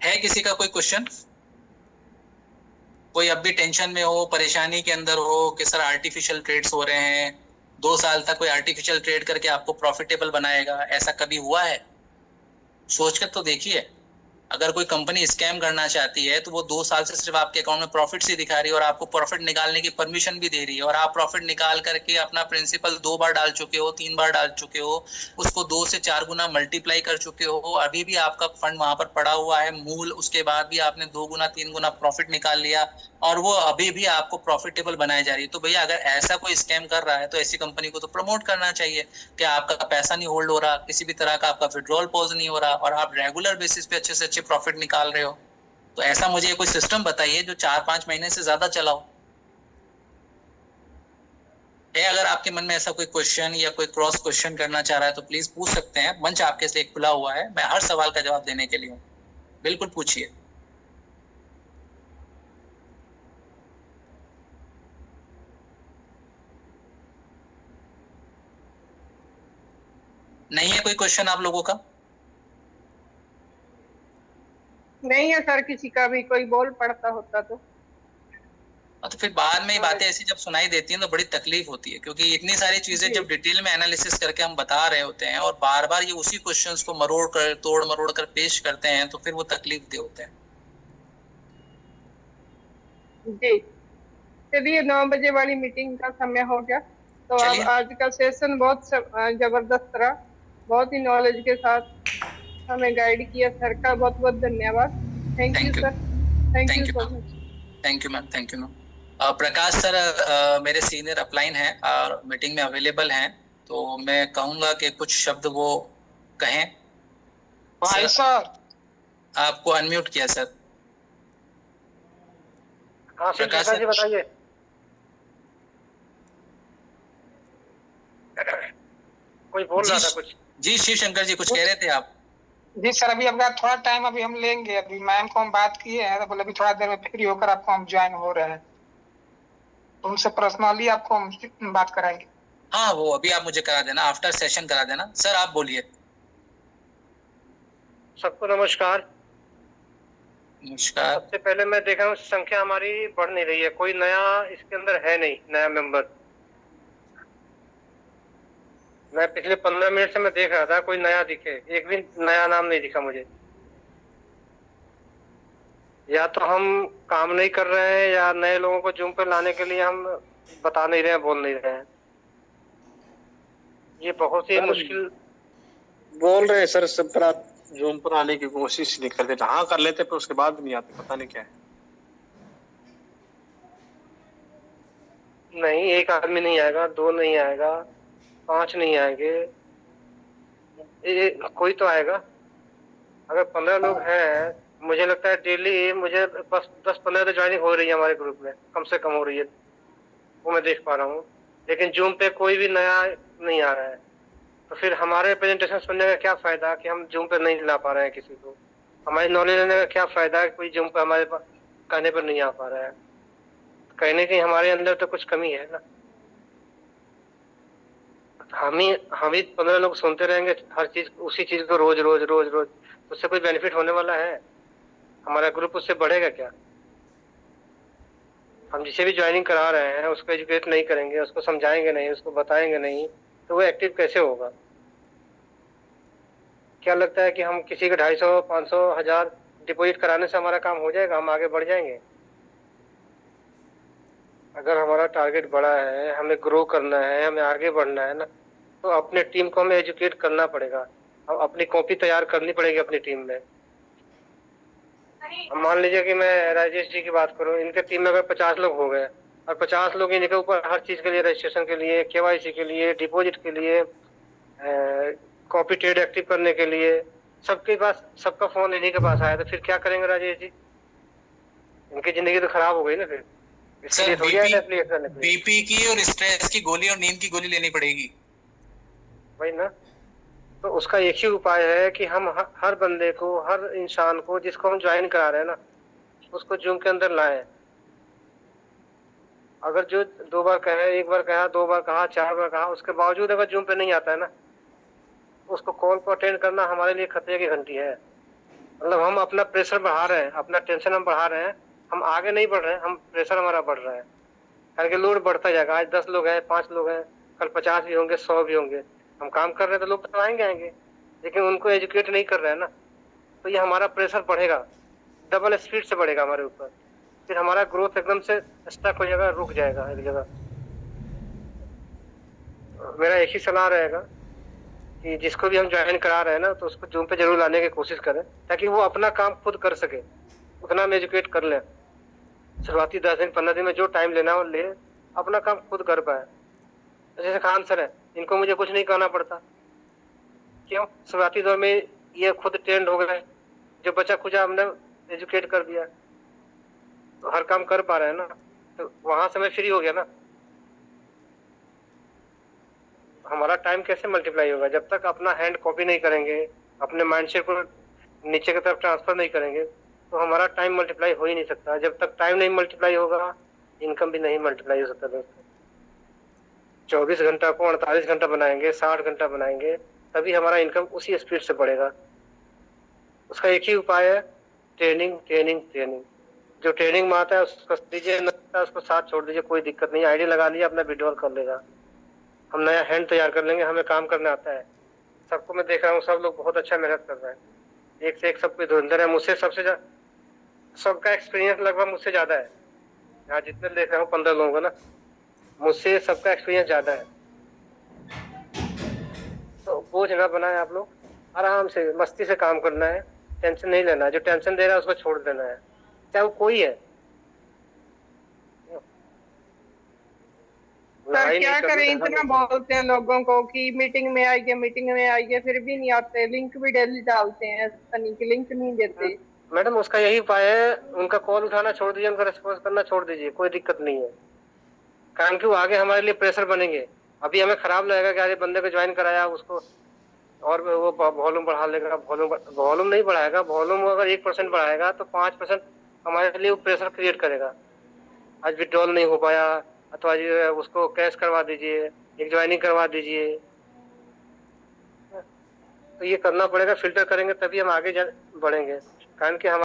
है किसी का कोई क्वेश्चन? कोई अब भी टेंशन में हो, परेशानी के अंदर हो कि सर आर्टिफिशियल ट्रेड्स हो रहे हैं, 2 साल तक कोई आर्टिफिशियल ट्रेड करके आपको प्रॉफिटेबल बनाएगा, ऐसा कभी हुआ है? सोचकर तो देखिए। अगर कोई कंपनी स्कैम करना चाहती है तो वो 2 साल से सिर्फ आपके अकाउंट में प्रॉफिट ही दिखा रही है और आपको प्रॉफिट निकालने की परमिशन भी दे रही है, और आप प्रॉफिट निकाल करके अपना प्रिंसिपल 2 बार डाल चुके हो, 3 बार डाल चुके हो, उसको 2 से 4 गुना मल्टीप्लाई कर चुके हो, अभी भी आपका फंड वहां पर पड़ा हुआ है मूल, उसके बाद भी आपने 2 गुना 3 गुना प्रॉफिट निकाल लिया और वो अभी भी आपको प्रॉफिटेबल बनाई जा रही है। तो भैया अगर ऐसा कोई स्कैम कर रहा है तो ऐसी कंपनी को तो प्रमोट करना चाहिए कि आपका पैसा नहीं होल्ड हो रहा, किसी भी तरह का आपका विड्रॉल पॉज नहीं हो रहा और आप रेगुलर बेसिस पे अच्छे से अच्छे प्रॉफिट निकाल रहे हो। तो ऐसा मुझे कोई सिस्टम बताइए जो 4-5 महीने से ज्यादा चला हो। है अगर आपके मन में ऐसा कोई क्वेश्चन या कोई क्रॉस क्वेश्चन करना चाह रहा है तो प्लीज पूछ सकते हैं, मंच आपके लिए खुला हुआ है, मैं हर सवाल का जवाब देने के लिए हूँ, बिल्कुल पूछिए। नहीं है कोई क्वेश्चन आप लोगों का? नहीं है सर, किसी का भी कोई बोल पड़ता होता तो फिर बाद में बातें ऐसी जब सुनाई देती हैं तो बड़ी तकलीफ होती है, क्योंकि इतनी सारी चीजें जब डिटेल में एनालिसिस करके हम बता रहे होते हैं और बार बार ये उसी क्वेश्चंस को मरोड़ कर, तोड़ मरोड़ कर पेश करते हैं तो फिर वो तकलीफ दे होते हैं। जी। चलिए 9 बजे वाली मीटिंग का समय हो गया, तो अब आज का सेशन बहुत जबरदस्त रहा, बहुत ही नॉलेज के साथ हमें गाइड किया। सर का बहुत बहुत धन्यवाद। Thank you sir, thank you so much. Thank you ma'am, thank you ma'am. Prakash sir मेरे सीनियर अपलाइन हैं और मीटिंग में अवेलेबल हैं, तो मैं कहूंगा कि कुछ शब्द वो कहें। भाई सर आपको अनम्यूट किया सर। प्रकाश जी बताइए। कोई बोल रहा था जी कुछ। जी शिव शंकर जी, कुछ कह रहे थे आप? जी सर, अभी आपका थोड़ा टाइम अभी हम लेंगे। अभी मैम को हम बात किए हैं तो बोले अभी थोड़ा देर में फ्री होकर आपको हम ज्वाइन हो रहे हैं, तो उनसे पर्सनली आपको हम बात कराएंगे। हाँ, वो अभी आप मुझे करा देना, आफ्टर सेशन करा देना। सर आप बोलिए। सबको नमस्कार। नमस्कार। सबसे पहले मैं देख रहा हूँ संख्या हमारी बढ़ नहीं रही है, कोई नया इसके अंदर है नहीं, नया मेंबर। मैं पिछले 15 मिनट से मैं देख रहा था कोई नया दिखे, एक भी नया नाम नहीं दिखा मुझे। या तो हम काम नहीं कर रहे हैं या नए लोगों को जूम पे लाने के लिए हम बता नहीं रहे हैं, बोल नहीं रहे हैं। ये बहुत ही मुश्किल। बोल रहे हैं सर, सब पर आप जूम पर आने की कोशिश नहीं करते। हाँ कर लेते पर उसके बाद नहीं आते, पता नहीं क्या है। नहीं, एक आदमी नहीं आएगा, 2 नहीं आएगा, 5 नहीं आएंगे, कोई तो आएगा। अगर 15 लोग हैं, मुझे लगता है डेली मुझे बस 10-15 तो ज्वाइनिंग हो रही है हमारे ग्रुप में, कम से कम हो रही है, वो मैं देख पा रहा हूँ। लेकिन जूम पे कोई भी नया नहीं आ रहा है, तो फिर हमारे प्रेजेंटेशन सुनने का क्या फायदा कि हम जूम पे नहीं ला पा रहे हैं किसी को। हमारी नॉलेज लेने का क्या फायदा है, कोई जूम पे हमारे पास कहने पर नहीं आ पा रहा है। कहीं ना कहीं हमारे अंदर तो कुछ कमी है ना। हम ही 15 लोग सुनते रहेंगे हर चीज, उसी चीज को रोज रोज रोज रोज, उससे कोई बेनिफिट होने वाला है? हमारा ग्रुप उससे बढ़ेगा क्या? हम जिसे भी ज्वाइनिंग करा रहे हैं उसको एजुकेट नहीं करेंगे, उसको समझाएंगे नहीं, उसको बताएंगे नहीं, तो वो एक्टिव कैसे होगा? क्या लगता है कि हम किसी के 250, 500, 1000 डिपॉजिट कराने से हमारा काम हो जाएगा, हम आगे बढ़ जाएंगे? अगर हमारा टारगेट बड़ा है, हमें ग्रो करना है, हमें आगे बढ़ना है ना, तो अपने टीम को हमें एजुकेट करना पड़ेगा। अब अपनी कॉपी तैयार करनी पड़ेगी अपनी टीम में। अब मान लीजिए कि मैं राजेश जी की बात करूं, इनके टीम में अगर 50 लोग हो गए और 50 लोग इनके ऊपर हर चीज के लिए, रजिस्ट्रेशन के लिए, केवाईसी के लिए, डिपॉजिट के लिए, कॉपी ट्रेड एक्टिव करने के लिए, सबके पास, सबका फोन इन्हीं के पास आया, तो फिर क्या करेंगे राजेश जी? इनकी जिंदगी तो खराब हो गई ना फिर। इसके सर लिए थोड़ी आया एप्लीकेशन करने के लिए। बीपी की और स्ट्रेस की गोली और नींद की गोली लेनी पड़ेगी। वही ना। तो उसका एक ही उपाय है कि हम हर बंदे को, हर इंसान को जिसको हम ज्वाइन करा रहे हैं ना, उसको जूम के अंदर लाएं। अगर जो 2 बार कहे, 1 बार कहा, 2 बार कहा, 4 बार कहा, उसके बावजूद अगर जूम पे नहीं आता है ना, उसको कॉल को अटेंड करना हमारे लिए खतरे की घंटी है। मतलब हम अपना प्रेशर बढ़ा रहे हैं, अपना टेंशन हम बढ़ा रहे हैं, हम आगे नहीं बढ़ रहे हैं, हम प्रेशर हमारा बढ़ रहा है। कारण कि लोड बढ़ता जाएगा। आज 10 लोग हैं, 5 लोग हैं, कल 50 भी होंगे, 100 भी होंगे। हम काम कर रहे हैं तो लोग तो आएंगे, लेकिन उनको एजुकेट नहीं कर रहे हैं ना, तो ये हमारा प्रेशर बढ़ेगा, डबल स्पीड से बढ़ेगा हमारे ऊपर। फिर हमारा ग्रोथ एकदम से स्टक हो जाएगा, रुक जाएगा एक जगह। मेरा एक ही सलाह रहेगा कि जिसको भी हम ज्वाइन करा रहे हैं ना, तो उसको जूम पे जरूर लाने की कोशिश करें, ताकि वो अपना काम खुद कर सके, उतना हम एजुकेट कर लें। शुरुआती 10 दिन 15 दिन में जो टाइम लेना हो ले, अपना काम खुद कर पाए। जैसे खान सर है, इनको मुझे कुछ नहीं कहना पड़ता। क्यों? शुरुआती दौर में ये खुद ट्रेंड हो गए, जो बचा खुचा हमने एजुकेट कर दिया, तो हर काम कर पा रहे हैं ना, तो वहां से मैं फ्री हो गया ना। हमारा टाइम कैसे मल्टीप्लाई होगा? जब तक अपना हैंड कॉपी नहीं करेंगे, अपने माइंडसेट को नीचे की तरफ ट्रांसफर नहीं करेंगे, तो हमारा टाइम मल्टीप्लाई हो ही नहीं सकता। जब तक टाइम नहीं मल्टीप्लाई होगा, इनकम भी नहीं मल्टीप्लाई हो सकता दोस्तों। 24 घंटा को 48 घंटा बनाएंगे, 60 घंटा बनाएंगे, तभी हमारा इनकम उसी स्पीड से बढ़ेगा। उसका एक ही उपाय है, ट्रेनिंग ट्रेनिंग ट्रेनिंग। जो ट्रेनिंग में आता है उसको दीजिए, उसको साथ छोड़ दीजिए, कोई दिक्कत नहीं। आईडी लगा लिया, अपना विड्रॉल कर लेगा। हम नया हैंड तैयार कर लेंगे, हमें काम करना आता है। सबको मैं देख रहा हूँ, सब लोग बहुत अच्छा मेहनत कर रहे हैं, एक से एक सबको धुरंधर है। मुझसे सबसे सबका एक्सपीरियंस लगभग मुझसे ज्यादा है। यहाँ जितने देख रहा हूँ 15 लोगों का ना, मुझसे सबका एक्सपीरियंस ज्यादा है। तो बोझ ना बनाए आप लोग, आराम से मस्ती से काम करना है, टेंशन नहीं लेना है। जो टेंशन दे रहा है उसको छोड़ देना है, चाहे वो कोई है। सर क्या करें, इतना बोलते हैं लोगों को कि मीटिंग में आइए, मीटिंग में आइए, फिर भी नहीं आते। लिंक भी डेली डालते हैं, ऐसा नहीं कि लिंक नहीं देते। मैडम उसका यही उपाय है, उनका कॉल उठाना छोड़ दीजिए, उनका रिस्पॉन्स करना छोड़ दीजिए, कोई दिक्कत नहीं है। कारण कि वो आगे हमारे लिए प्रेशर बनेंगे। अभी हमें खराब लगेगा कि अरे बंदे को ज्वाइन कराया उसको और वो वॉल्यूम बढ़ा लेगा, वॉल्यूम नहीं बढ़ाएगा। वॉल्यूम अगर 1% बढ़ाएगा तो 5% हमारे लिए वो प्रेशर क्रिएट करेगा। आज विड्रॉल नहीं हो पाया, अथवा आज उसको कैश करवा दीजिए, एक ज्वाइनिंग करवा दीजिए। तो ये करना पड़ेगा, फिल्टर करेंगे तभी हम आगे बढ़ेंगे। कारण कि हम